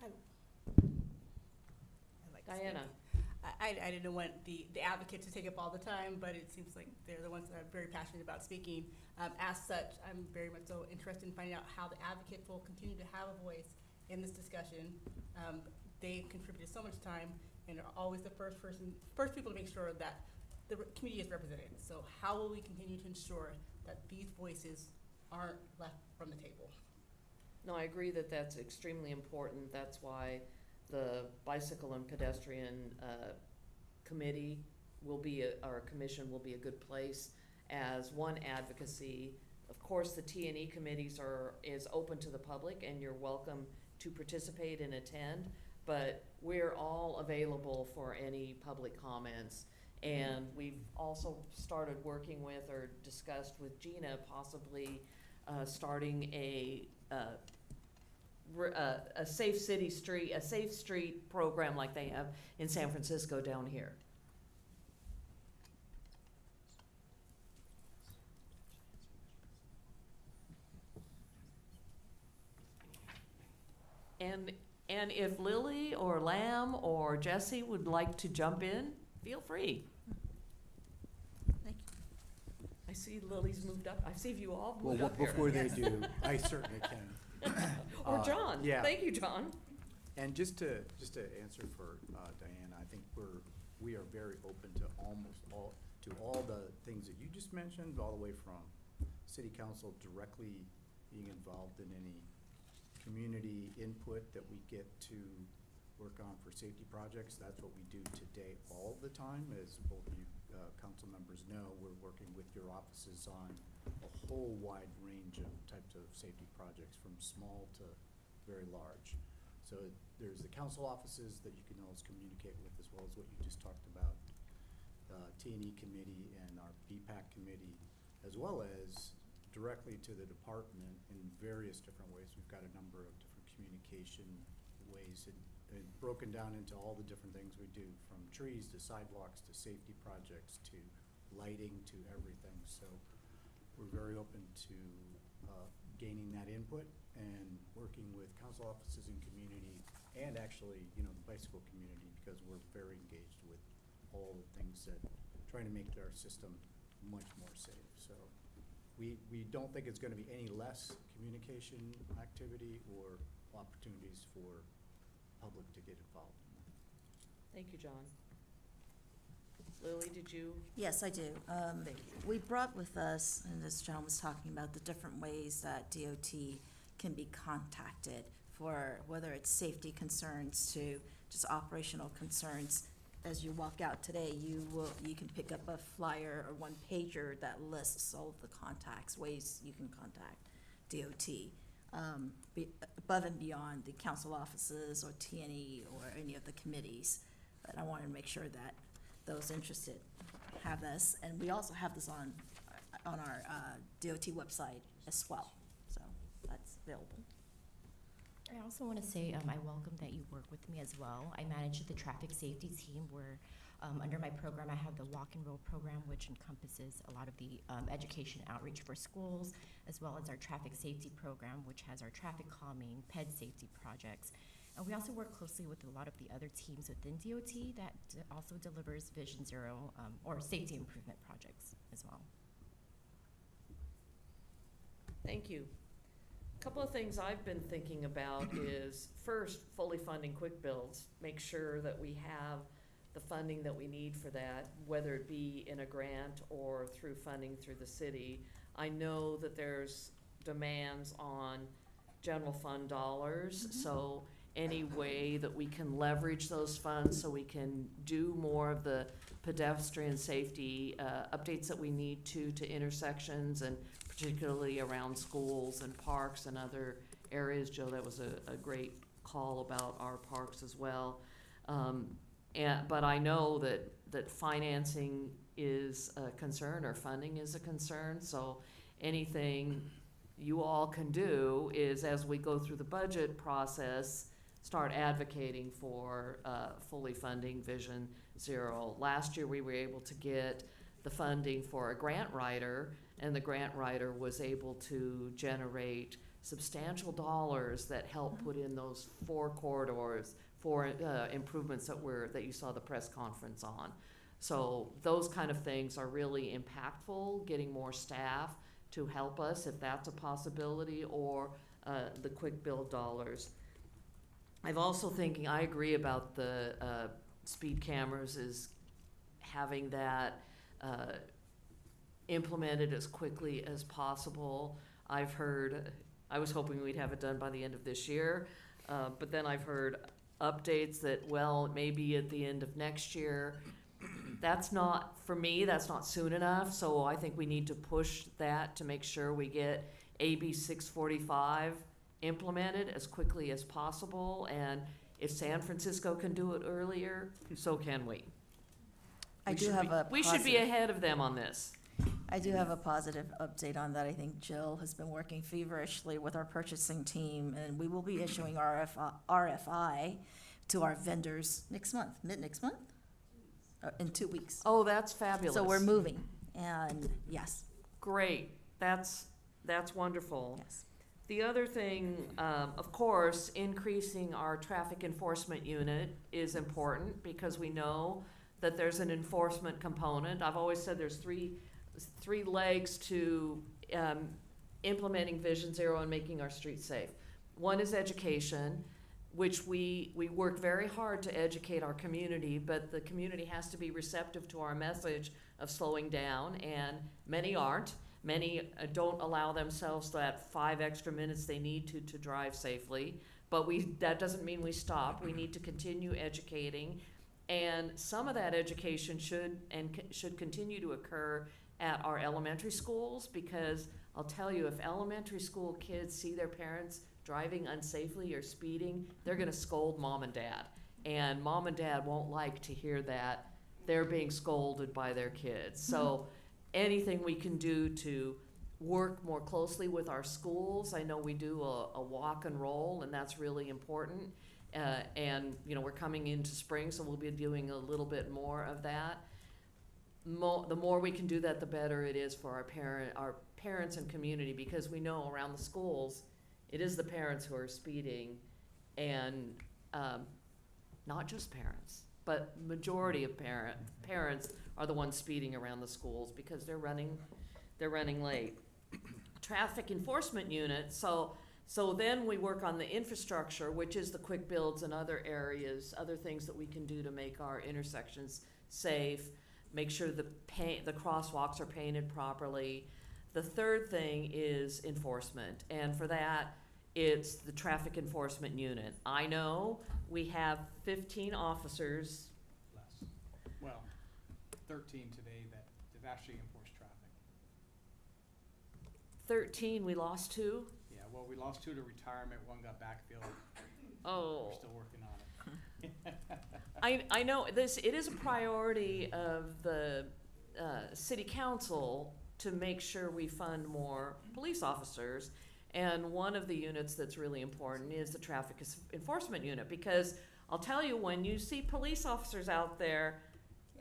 I'd like to speak.
Diana?
I didn't want the advocate to take up all the time, but it seems like they're the ones that are very passionate about speaking. As such, I'm very much so interested in finding out how the advocate will continue to have a voice in this discussion. They contributed so much time and are always the first people to make sure that the community is represented. So how will we continue to ensure that these voices aren't left from the table?
No, I agree that that's extremely important. That's why the bicycle and pedestrian committee will be, or commission will be a good place as one advocacy. Of course, the T&E committees is open to the public, and you're welcome to participate and attend, but we're all available for any public comments. And we've also started working with, or discussed with Gina, possibly starting a safe street program like they have in San Francisco down here. And if Lily or Lamb or Jesse would like to jump in, feel free.
Thank you.
I see Lily's moved up. I see you all moved up here.
Before they do, I certainly can.
Or John.
Yeah.
Thank you, John.
And just to answer for Diana, I think we are very open to all the things that you just mentioned, all the way from city council directly being involved in any community input that we get to work on for safety projects. That's what we do today all the time. As both you council members know, we're working with your offices on a whole wide range of types of safety projects, from small to very large. So there's the council offices that you can always communicate with, as well as what you just talked about, T&E committee and our BPAC committee, as well as directly to the department in various different ways. We've got a number of different communication ways, and broken down into all the different things we do, from trees to sidewalks to safety projects to lighting to everything. So we're very open to gaining that input and working with council offices and community, and actually, the bicycle community, because we're very engaged with all the things that trying to make our system much more safe. So we don't think it's going to be any less communication activity or opportunities for public to get involved in that.
Thank you, John. Lily, did you?
Yes, I do.
Thank you.
We brought with us, and this gentleman was talking about the different ways that DOT can be contacted for whether it's safety concerns to just operational concerns. As you walk out today, you can pick up a flyer or one pager that lists all of the ways you can contact DOT, above and beyond the council offices or T&E or any of the committees. But I wanted to make sure that those interested have this, and we also have this on our DOT website as well, so that's available.
I also want to say I welcome that you work with me as well. I manage the traffic safety team where under my program I have the walk and roll program, which encompasses a lot of the education outreach for schools, as well as our traffic safety program, which has our traffic calming, PED safety projects. And we also work closely with a lot of the other teams within DOT that also delivers Vision Zero or safety improvement projects as well.
Thank you. A couple of things I've been thinking about is, first, fully funding quick builds. Make sure that we have the funding that we need for that, whether it be in a grant or through funding through the city. I know that there's demands on general fund dollars, so any way that we can leverage those funds so we can do more of the pedestrian safety updates that we need to intersections, and particularly around schools and parks and other areas. Joe, that was a great call about our parks as well. But I know that financing is a concern, or funding is a concern, so anything you all can do is, as we go through the budget process, start advocating for fully funding Vision Zero. Last year, we were able to get the funding for a grant writer, and the grant writer was able to generate substantial dollars that helped put in those 4 corridors, 4 improvements that you saw the press conference on. So those kind of things are really impactful, getting more staff to help us if that's a possibility, or the quick build dollars. I'm also thinking, I agree about the speed cameras, is having that implemented as quickly as possible. I've heard, I was hoping we'd have it done by the end of this year, but then I've heard updates that, well, maybe at the end of next year. That's not, for me, that's not soon enough, so I think we need to push that to make sure we get AB 645 implemented as quickly as possible, and if San Francisco can do it earlier, so can we. We should be ahead of them on this.
I do have a positive update on that. I think Jill has been working feverishly with our purchasing team, and we will be issuing RFI to our vendors next month, mid-next month? In 2 weeks.
Oh, that's fabulous.
So we're moving, and yes.
Great, that's wonderful.
Yes.
The other thing, of course, increasing our traffic enforcement unit is important, because we know that there's an enforcement component. I've always said there's three legs to implementing Vision Zero and making our streets safe. One is education, which we work very hard to educate our community, but the community has to be receptive to our message of slowing down, and many aren't. Many don't allow themselves that 5 extra minutes they need to drive safely, but that doesn't mean we stop. We need to continue educating, and some of that education should continue to occur at our elementary schools, because I'll tell you, if elementary school kids see their parents driving unsafely or speeding, they're gonna scold mom and dad. And mom and dad won't like to hear that they're being scolded by their kids. So anything we can do to work more closely with our schools. I know we do a walk and roll, and that's really important. And we're coming into spring, so we'll be doing a little bit more of that. The more we can do that, the better it is for our parents and community, because we know around the schools, it is the parents who are speeding, and not just parents, but majority of parents are the ones speeding around the schools because they're running late. Traffic enforcement unit, so then we work on the infrastructure, which is the quick builds and other areas, other things that we can do to make our intersections safe, make sure the crosswalks are painted properly. The third thing is enforcement, and for that, it's the traffic enforcement unit. I know we have 15 officers.
Less. Well, 13 today that actually enforce traffic.
13, we lost 2?
Yeah, well, we lost 2 to retirement, 1 got backfilled.
Oh.
We're still working on it.
I know it is a priority of the city council to make sure we fund more police officers. And one of the units that's really important is the traffic enforcement unit, because I'll tell you, when you see police officers out there,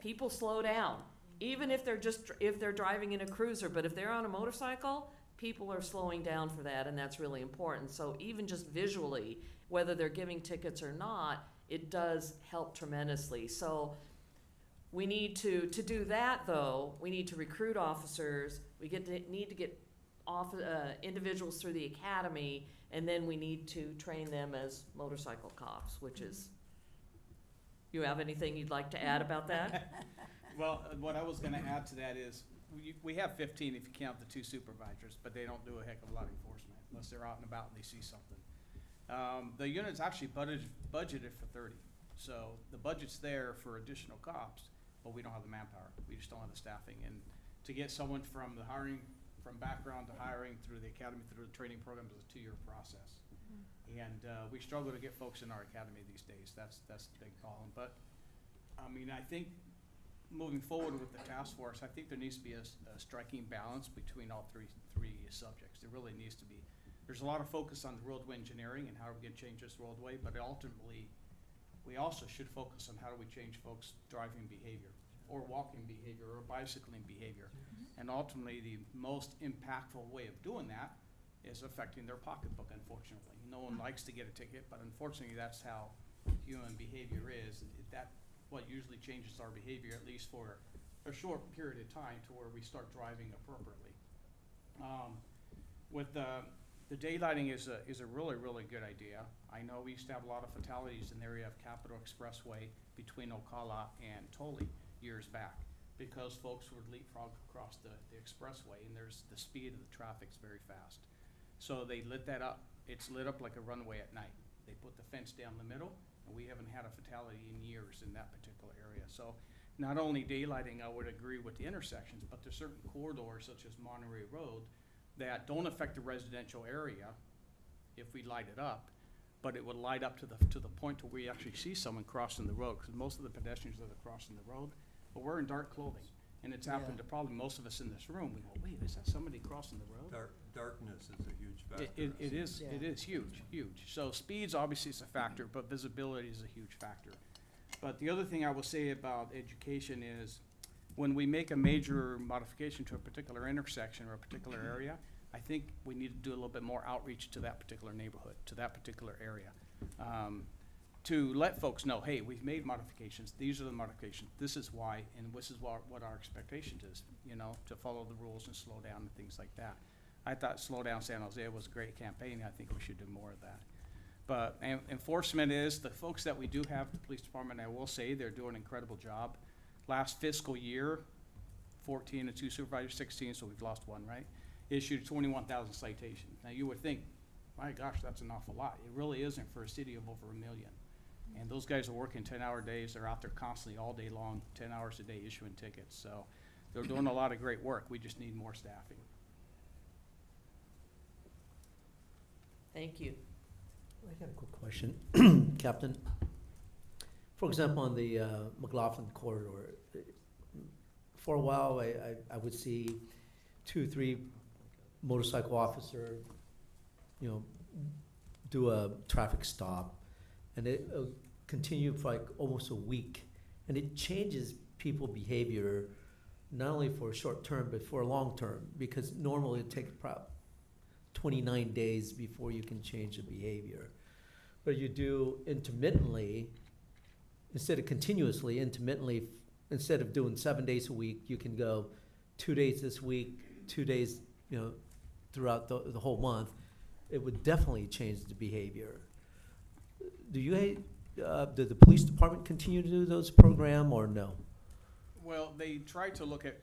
people slow down. Even if they're driving in a cruiser, but if they're on a motorcycle, people are slowing down for that, and that's really important. So even just visually, whether they're giving tickets or not, it does help tremendously. So we need to do that, though, we need to recruit officers. We need to get individuals through the academy, and then we need to train them as motorcycle cops, which is, you have anything you'd like to add about that?
Well, what I was gonna add to that is, we have 15 if you count the 2 supervisors, but they don't do a heck of a lot of enforcement unless they're out and about and they see something. The unit's actually budgeted for 30. So the budget's there for additional cops, but we don't have the manpower. We just don't have the staffing. And to get someone from the hiring, from background to hiring through the academy, through the training program is a 2-year process. And we struggle to get folks in our academy these days. That's the big problem. But I mean, I think moving forward with the task force, I think there needs to be a striking balance between all three subjects. There really needs to be. There's a lot of focus on the roadway engineering and how we can change this roadway, but ultimately, we also should focus on how do we change folks' driving behavior, or walking behavior, or bicycling behavior. And ultimately, the most impactful way of doing that is affecting their pocketbook, unfortunately. No one likes to get a ticket, but unfortunately, that's how human behavior is. That what usually changes our behavior, at least for a short period of time, to where we start driving appropriately. With the daylighting is a really, really good idea. I know we used to have a lot of fatalities in the area of Capitol Expressway between Ocala and Tully years back, because folks would leapfrog across the expressway, and there's the speed of the traffic's very fast. So they lit that up. It's lit up like a runway at night. They put the fence down the middle, and we haven't had a fatality in years in that particular area. So not only daylighting, I would agree with the intersections, but there's certain corridors such as Monterey Road that don't affect the residential area if we light it up, but it would light up to the point to where we actually see someone crossing the road, because most of the pedestrians that are crossing the road are wearing dark clothing. And it's happened to probably most of us in this room. We go, wait, is that somebody crossing the road?
Darkness is a huge factor.
It is huge. So speeds obviously is a factor, but visibility is a huge factor. But the other thing I will say about education is, when we make a major modification to a particular intersection or a particular area, I think we need to do a little bit more outreach to that particular neighborhood, to that particular area. To let folks know, hey, we've made modifications, these are the modifications, this is why, and this is what our expectation is, to follow the rules and slow down and things like that. I thought Slow Down San Jose was a great campaign. I think we should do more of that. But enforcement is, the folks that we do have, the police department, I will say, they're doing an incredible job. Last fiscal year, 14 and 2 supervisors, 16, so we've lost one, right? Issued 21,000 citations. Now you would think, my gosh, that's an awful lot. It really isn't for a city of over 1 million. And those guys are working 10-hour days. They're out there constantly all day long, 10 hours a day issuing tickets. So they're doing a lot of great work. We just need more staffing.
Thank you.
I got a quick question, Captain. For example, on the McLaughlin corridor, for a while I would see 2, 3 motorcycle officer, do a traffic stop, and it continued for like almost a week, and it changes people behavior, not only for short term but for long term, because normally it takes 29 days before you can change the behavior. But you do intermittently, instead of continuously, intermittently, instead of doing 7 days a week, you can go 2 days this week, 2 days, throughout the whole month. It would definitely change the behavior. Did the police department continue to do those program or no?
Well, they try to look at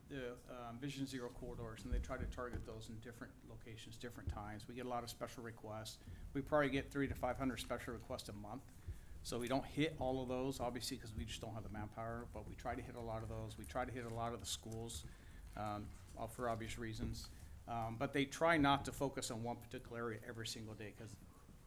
the Vision Zero corridors, and they try to target those in different locations, different times. We get a lot of special requests. We probably get 300 to 500 special requests a month. So we don't hit all of those, obviously, because we just don't have the manpower, but we try to hit a lot of those. We try to hit a lot of the schools, for obvious reasons. But they try not to focus on one particular area every single day, because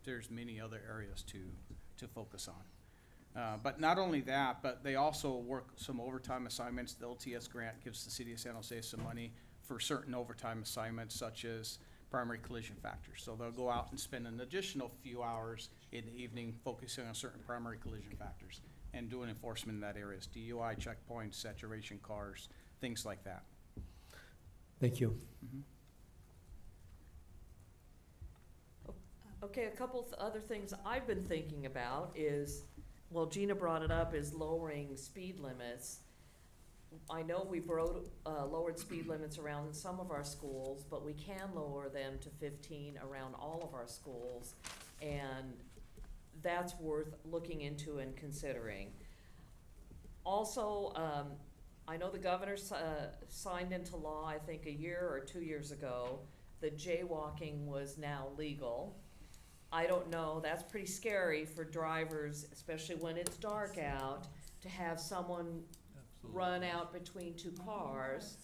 there's many other areas to focus on. But not only that, but they also work some overtime assignments. The LTS grant gives the city of San Jose some money for certain overtime assignments, such as primary collision factors. So they'll go out and spend an additional few hours in the evening focusing on certain primary collision factors and doing enforcement in that area. DUI checkpoints, saturation cars, things like that.
Thank you.
Mm-hmm.
Okay, a couple other things I've been thinking about is, well, Gina brought it up, is lowering speed limits. I know we've lowered speed limits around some of our schools, but we can lower them to 15 around all of our schools, and that's worth looking into and considering. Also, I know the governor signed into law, I think a year or 2 years ago, that jaywalking was now legal. I don't know, that's pretty scary for drivers, especially when it's dark out, to have someone run out between two cars.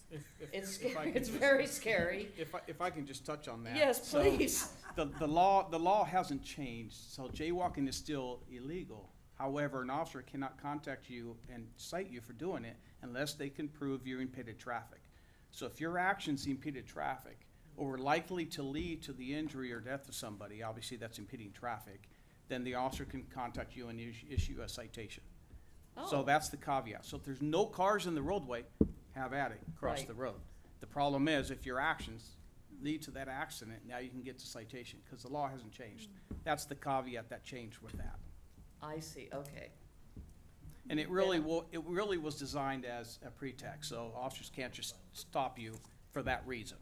It's
if I
scary,
could
it's
just-
very scary.
If I can just touch on that.
Yes,
So,
please.
The law hasn't changed, so jaywalking is still illegal. However, an officer cannot contact you and cite you for doing it unless they can prove you impeded traffic. So if your actions impeded traffic or were likely to lead to the injury or death of somebody, obviously that's impeding traffic, then the officer can contact you and issue a citation. So
Oh.
that's the caveat. So if there's no cars in the roadway, have at it, cross
Right.
the road. The problem is if your actions lead to that accident, now you can get the citation, because the law hasn't changed. That's the caveat that changed with that.
I see, okay.
And it really was designed as a pretext, so officers can't just stop you for that reason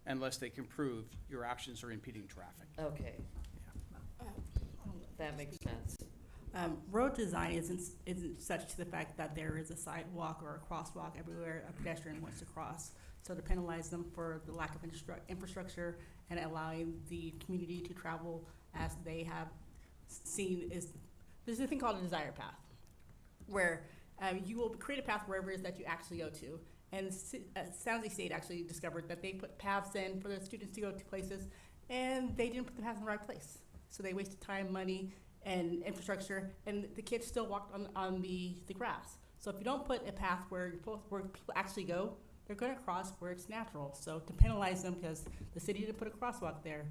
unless they can prove your actions are impeding traffic.
Okay, that makes sense.
Road design isn't such to the fact that there is a sidewalk or a crosswalk everywhere a pedestrian wants to cross. So to penalize them for the lack of infrastructure and allowing the community to travel as they have seen there's a thing called a desire path, where you will create a path wherever it is that you actually go to. And San Jose State actually discovered that they put paths in for the students to go to places, and they didn't put the paths in the right place. So they wasted time, money, and infrastructure, and the kids still walked on the grass. So if you don't put a path where people actually go, they're going to cross where it's natural. So to penalize them because the city didn't put a crosswalk there,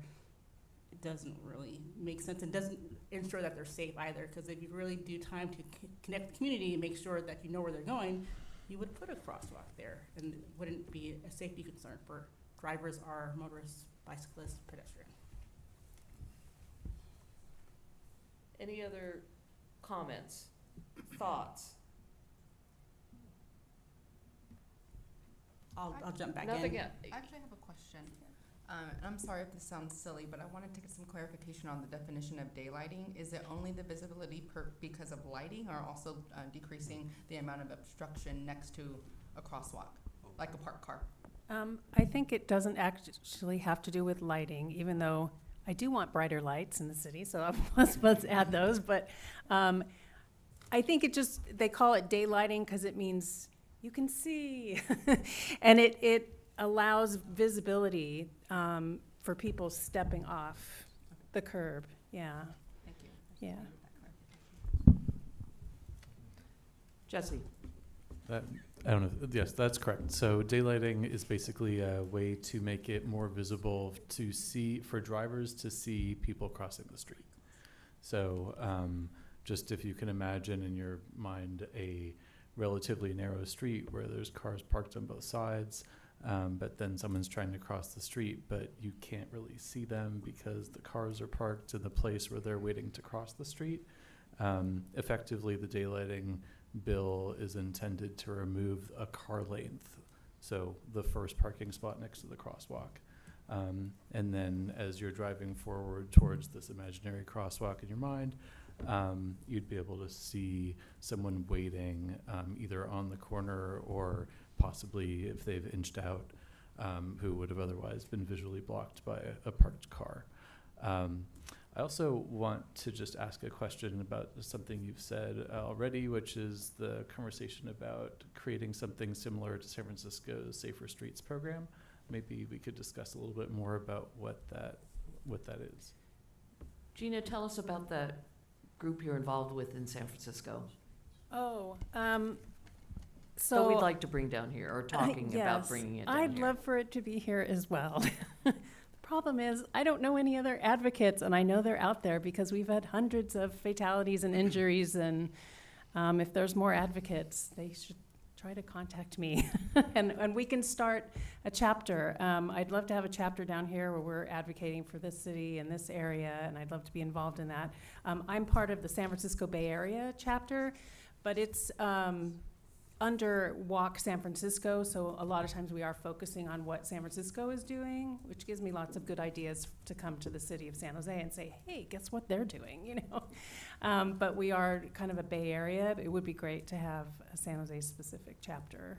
it doesn't really make sense and doesn't ensure that they're safe either. Because if you really do time to connect the community and make sure that you know where they're going, you would put a crosswalk there, and it wouldn't be a safety concern for drivers or motorists, bicyclists, pedestrians.
Any other comments, thoughts?
I'll jump back
Nothing
in.
yet.
I actually have a question. And I'm sorry if this sounds silly, but I wanted to get some clarification on the definition of daylighting. Is it only the visibility because of lighting, or also decreasing the amount of obstruction next to a crosswalk, like a parked car?
I think it doesn't actually have to do with lighting, even though I do want brighter lights in the city, so let's add those. But I think they call it daylighting because it means you can see. And it allows visibility for people stepping off the curb. Yeah.
Thank you.
Yeah.
Jesse?
I don't know. Yes, that's correct. So daylighting is basically a way to make it more visible for drivers to see people crossing the street. So just if you can imagine in your mind a relatively narrow street where there's cars parked on both sides, but then someone's trying to cross the street, but you can't really see them because the cars are parked in the place where they're waiting to cross the street. Effectively, the daylighting bill is intended to remove a car length, so the first parking spot next to the crosswalk. And then as you're driving forward towards this imaginary crosswalk in your mind, you'd be able to see someone waiting either on the corner or possibly if they've inched out, who would have otherwise been visually blocked by a parked car. I also want to just ask a question about something you've said already, which is the conversation about creating something similar to San Francisco's Safer Streets program. Maybe we could discuss a little bit more about what that is.
Gina, tell us about the group you're involved with in San Francisco.
Oh,
So we'd like to bring down here, or talking about
yes,
bringing it down
I'd
here.
love for it to be here as well. The problem is, I don't know any other advocates, and I know they're out there because we've had hundreds of fatalities and injuries, and if there's more advocates, they should try to contact me, and we can start a chapter. I'd love to have a chapter down here where we're advocating for this city and this area, and I'd love to be involved in that. I'm part of the San Francisco Bay Area chapter, but it's under Walk San Francisco, so a lot of times we are focusing on what San Francisco is doing, which gives me lots of good ideas to come to the city of San Jose and say, hey, guess what they're doing, you know? But we are kind of a Bay Area. It would be great to have a San Jose specific chapter.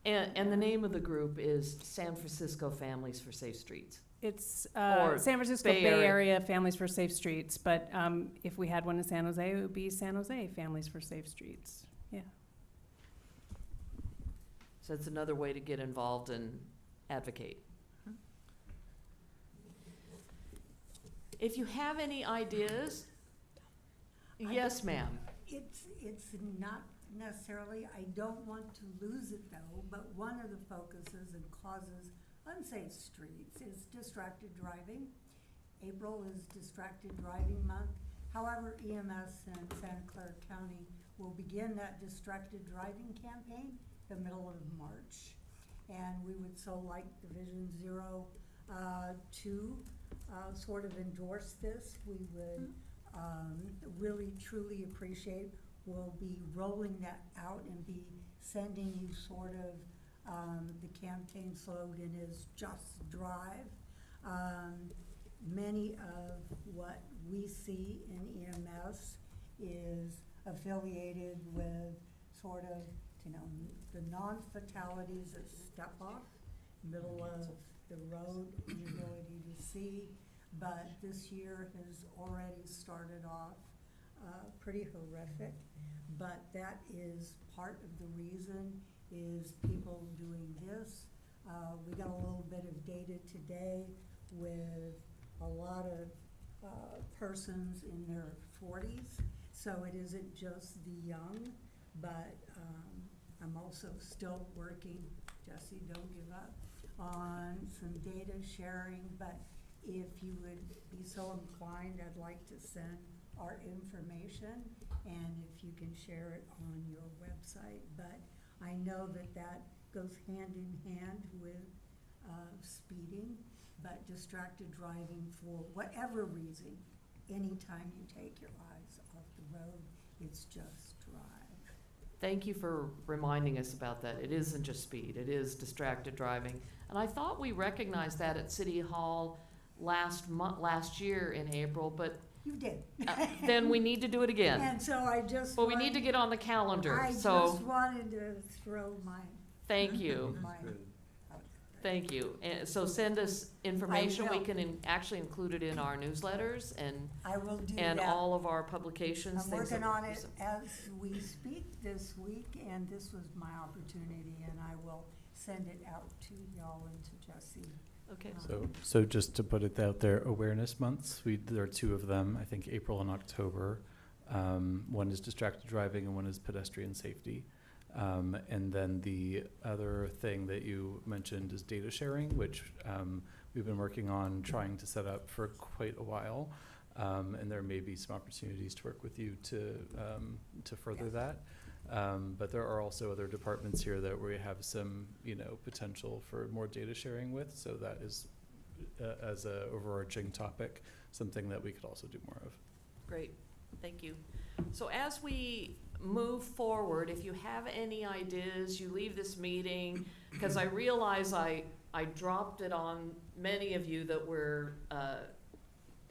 And the name of the group is San Francisco Families for Safe Streets.
It's
Or
San Francisco
Bay
Bay
Area.
Area Families for Safe Streets, but if we had one in San Jose, it would be San Jose Families for Safe Streets. Yeah.
So it's another way to get involved and advocate. If you have any ideas, yes, ma'am.
It's not necessarily, I don't want to lose it though, but one of the focuses and causes unsafe streets is distracted driving. April is Distracted Driving Month. However, EMS in Santa Clara County will begin that distracted driving campaign the middle of March. And we would so like Division 0 to sort of endorse this. We would really truly appreciate. We'll be rolling that out and be sending you sort of the campaign slogan is Just Drive. Many of what we see in EMS is affiliated with sort of, the non-fatalities that step off, middle of the road, the ability to see. But this year has already started off pretty horrific. But that is part of the reason is people doing this. We got a little bit of data today with a lot of persons in their 40s. So it isn't just the young, but I'm also still working, Jesse, don't give up, on some data sharing. But if you would be so inclined, I'd like to send our information, and if you can share it on your website. But I know that that goes hand in hand with speeding, but distracted driving for whatever reason, anytime you take your eyes off the road, it's just drive.
Thank you for reminding us about that. It isn't just speed, it is distracted driving. And I thought we recognized that at City Hall last year in April, but
You did.
then we need to do it again.
And so I just.
But we need to get on the calendar,
I
so
just wanted to throw my.
thank you.
my-
Thank you. And so send us information. We
will.
can actually include it in our newsletters and
I will do
and
that.
all of our publications.
I'm
things
working
that-
on it as we speak this week, and this was my opportunity, and I will send it out to y'all and to Jesse.
Okay.
So just to put it out there, awareness months, there are two of them, I think April and October. One is distracted driving and one is pedestrian safety. And then the other thing that you mentioned is data sharing, which we've been working on trying to set up for quite a while. And there may be some opportunities to work with you to further that. But there are also other departments here that we have some, potential for more data sharing with. So that is, as a overarching topic, something that we could also do more of.
Great, thank you. So as we move forward, if you have any ideas, you leave this meeting, because I realize I dropped it on many of you that we're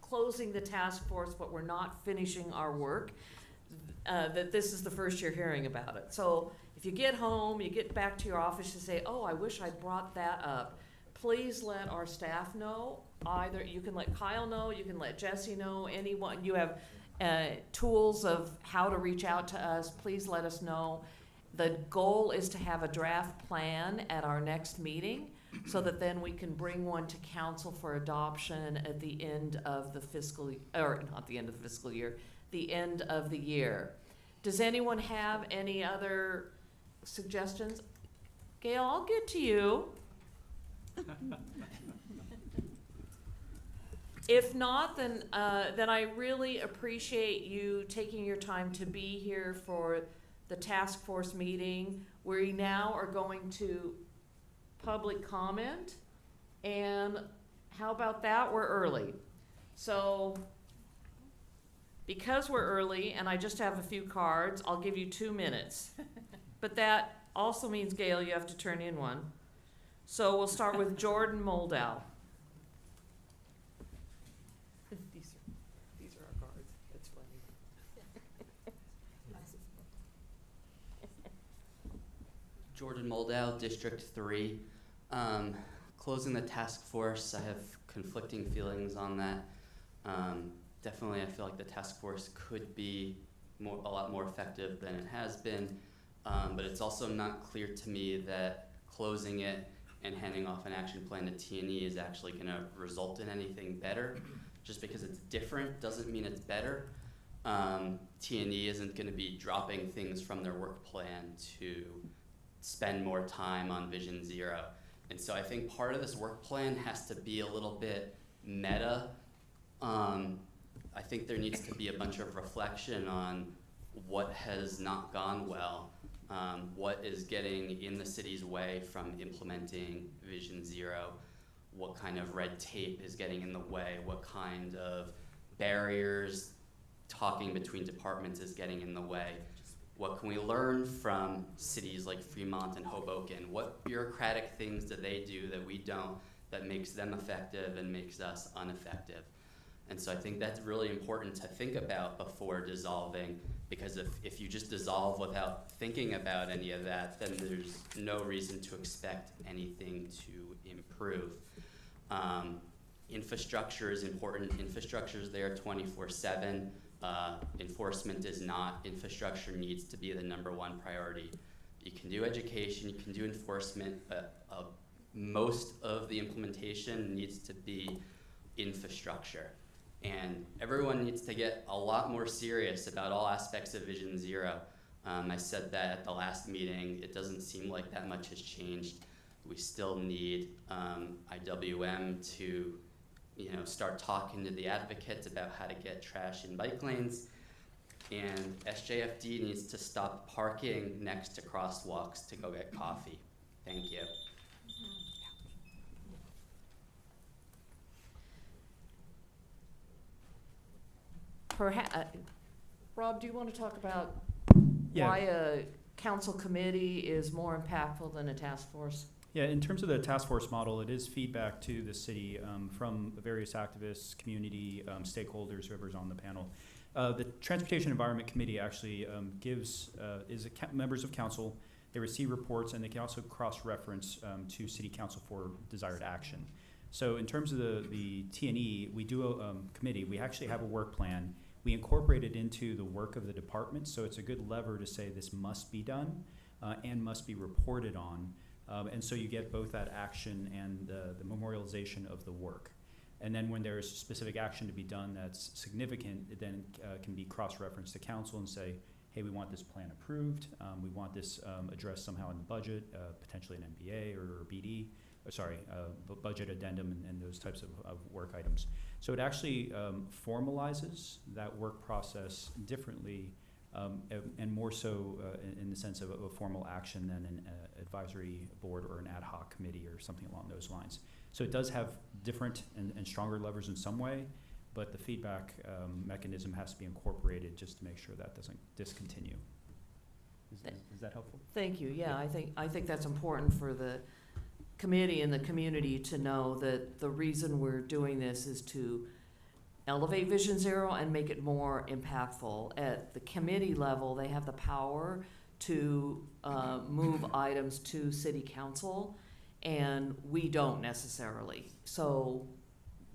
closing the task force, but we're not finishing our work. That this is the first you're hearing about it. So if you get home, you get back to your office, you say, oh, I wish I'd brought that up. Please let our staff know. Either you can let Kyle know, you can let Jesse know, anyone. You have tools of how to reach out to us. Please let us know. The goal is to have a draft plan at our next meeting so that then we can bring one to council for adoption at the end of the fiscal, or not the end of the fiscal year, the end of the year. Does anyone have any other suggestions? Gail, I'll get to you. If not, then I really appreciate you taking your time to be here for the task force meeting. We now are going to public comment, and how about that? We're early. So because we're early and I just have a few cards, I'll give you 2 minutes. But that also means, Gail, you have to turn in one. So we'll start with Jordan Moldow. These are our cards. That's funny.
Jordan Moldow, District 3. Closing the task force, I have conflicting feelings on that. Definitely, I feel like the task force could be a lot more effective than it has been, but it's also not clear to me that closing it and handing off an action plan to T&E is actually going to result in anything better. Just because it's different doesn't mean it's better. T&E isn't going to be dropping things from their work plan to spend more time on Vision Zero. And so I think part of this work plan has to be a little bit meta. I think there needs to be a bunch of reflection on what has not gone well, what is getting in the city's way from implementing Vision Zero, what kind of red tape is getting in the way, what kind of barriers talking between departments is getting in the way. What can we learn from cities like Fremont and Hoboken? What bureaucratic things do they do that we don't, that makes them effective and makes us ineffective? And so I think that's really important to think about before dissolving, because if you just dissolve without thinking about any of that, then there's no reason to expect anything to improve. Infrastructure is important. Infrastructure is there 24/7. Enforcement is not. Infrastructure needs to be the #1 priority. You can do education, you can do enforcement, but most of the implementation needs to be infrastructure. And everyone needs to get a lot more serious about all aspects of Vision Zero. I said that at the last meeting. It doesn't seem like that much has changed. We still need IWM to start talking to the advocates about how to get trash in bike lanes. And SJFD needs to stop parking next to crosswalks to go get coffee. Thank you.
Rob, do you want to talk about
Yeah.
why a council committee is more impactful than a task force?
Yeah, in terms of the task force model, it is feedback to the city from various activists, community stakeholders, whoever's on the panel. The Transportation Environment Committee actually members of council. They receive reports, and they can also cross-reference to city council for desired action. So in terms of the T&E, we do a committee. We actually have a work plan. We incorporate it into the work of the department, so it's a good lever to say this must be done and must be reported on. And so you get both that action and the memorialization of the work. And then when there's specific action to be done that's significant, it then can be cross-referenced to council and say, hey, we want this plan approved. We want this addressed somehow in the budget, potentially an MBA or BD. Budget addendum and those types of work items. So it actually formalizes that work process differently and more so in the sense of a formal action than an advisory board or an ad hoc committee or something along those lines. So it does have different and stronger levers in some way, but the feedback mechanism has to be incorporated just to make sure that doesn't discontinue. Is that helpful?
Thank you. Yeah, I think that's important for the committee and the community to know that the reason we're doing this is to elevate Vision Zero and make it more impactful. At the committee level, they have the power to move items to city council, and we don't necessarily. So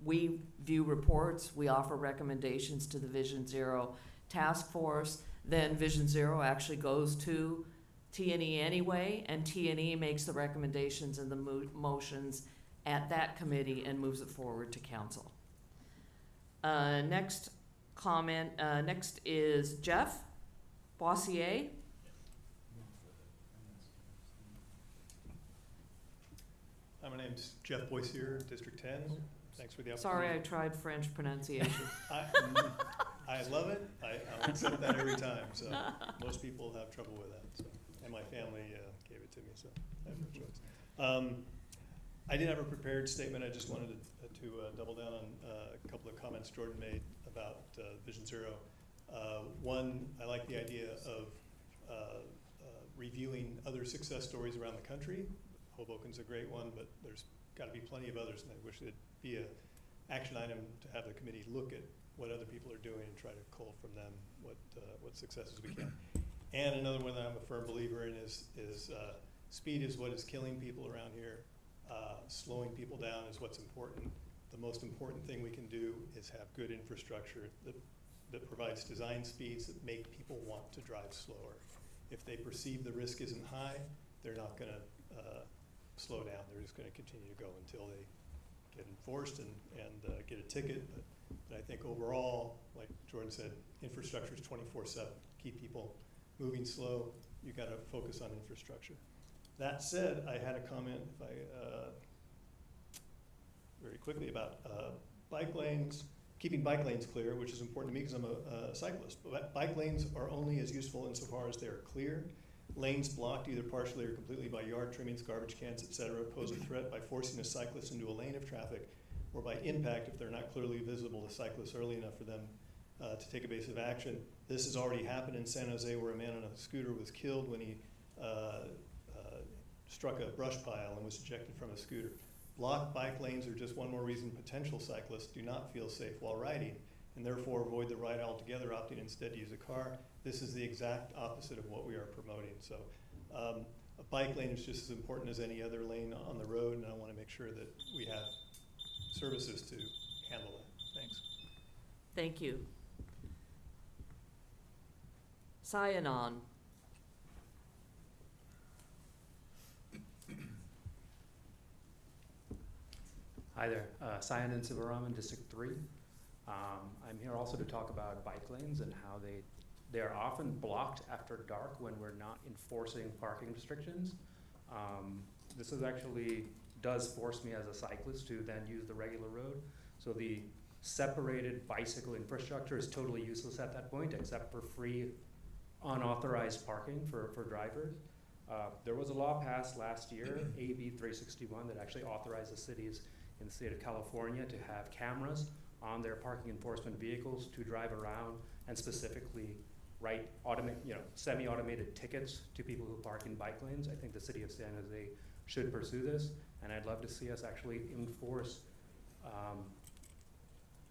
we view reports, we offer recommendations to the Vision Zero task force, then Vision Zero actually goes to T&E anyway, and T&E makes the recommendations and the motions at that committee and moves it forward to council. Next is Jeff Boissier.
My name's Jeff Boissier, District 10. Thanks for the opportunity.
Sorry, I tried French pronunciation.
I love it. I'll accept that every time. So most people have trouble with that. So. And my family gave it to me, so I have no choice. I didn't have a prepared statement. I just wanted to double down on a couple of comments Jordan made about Vision Zero. One, I like the idea of reviewing other success stories around the country. Hoboken's a great one, but there's got to be plenty of others, and I wish there'd be an action item to have the committee look at what other people are doing and try to cull from them what successes we can. And another one that I'm a firm believer in is speed is what is killing people around here. Slowing people down is what's important. the most important thing we can do is have good infrastructure that provides design speeds that make people want to drive slower. If they perceive the risk isn't high, they're not going to slow down. They're just going to continue to go until they get enforced and get a ticket. But I think overall, like Jordan said, infrastructure is 24/7. Keep people moving slow. You got to focus on infrastructure. That said, I had a comment, if I very quickly, about bike lanes, keeping bike lanes clear, which is important to me because I'm a cyclist. But bike lanes are only as useful insofar as they are clear. Lanes blocked either partially or completely by yard trimmings, garbage cans, etc., pose a threat by forcing a cyclist into a lane of traffic, or by impact if they're not clearly visible to cyclists early enough for them to take evasive action. This has already happened in San Jose, where a man on a scooter was killed when he struck a brush pile and was ejected from a scooter. Blocked bike lanes are just one more reason potential cyclists do not feel safe while riding, and therefore avoid the ride altogether, opting instead to use a car. This is the exact opposite of what we are promoting. So a bike lane is just as important as any other lane on the road, and I want to make sure that we have services to handle that. Thanks.
Thank you. Sayanon.
Hi there, Sayanan Sivaraman, District 3. I'm here also to talk about bike lanes and how they are often blocked after dark when we're not enforcing parking restrictions. This is actually does force me as a cyclist to then use the regular road. So the separated bicycle infrastructure is totally useless at that point, except for free unauthorized parking for drivers. There was a law passed last year, AB 361, that actually authorized the cities in the state of California to have cameras on their parking enforcement vehicles to drive around and specifically write semi-automated tickets to people who park in bike lanes. I think the city of San Jose should pursue this, and I'd love to see us actually enforce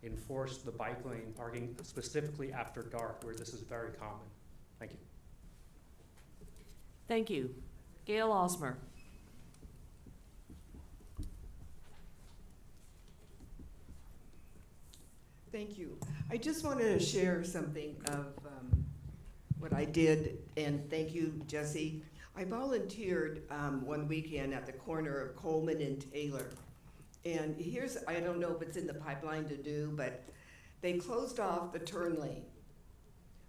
the bike lane parking specifically after dark, where this is very common. Thank you.
Thank you. Gail Osmer.
Thank you. I just wanted to share something of what I did, and thank you, Jesse. I volunteered one weekend at the corner of Coleman and Taylor. And here's, I don't know if it's in the pipeline to do, but they closed off the turn lane.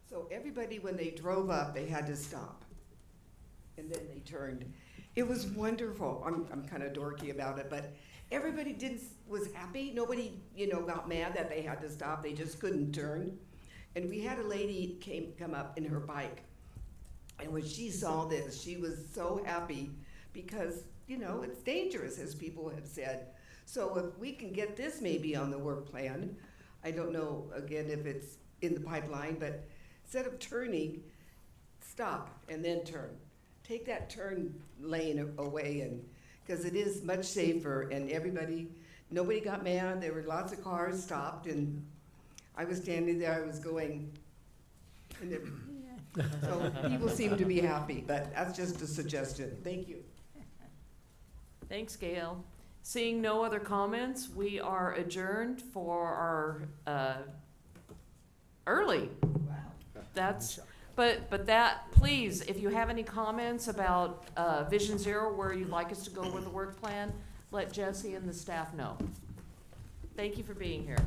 So everybody, when they drove up, they had to stop. And then they turned. It was wonderful. I'm kind of dorky about it, but everybody was happy. Nobody, got mad that they had to stop. They just couldn't turn. And we had a lady come up in her bike. And when she saw this, she was so happy because, it's dangerous, as people have said. So if we can get this maybe on the work plan, I don't know, again, if it's in the pipeline, but instead of turning, stop and then turn. Take that turn lane away, and because it is much safer, and nobody got mad. There were lots of cars stopped, and I was standing there, I was going, and so people seem to be happy, but that's just a suggestion. Thank you.
Thanks, Gail. Seeing no other comments, we are adjourned for our early.
Wow.
But that, please, if you have any comments about Vision Zero, where you'd like us to go with the work plan, let Jesse and the staff know. Thank you for being here.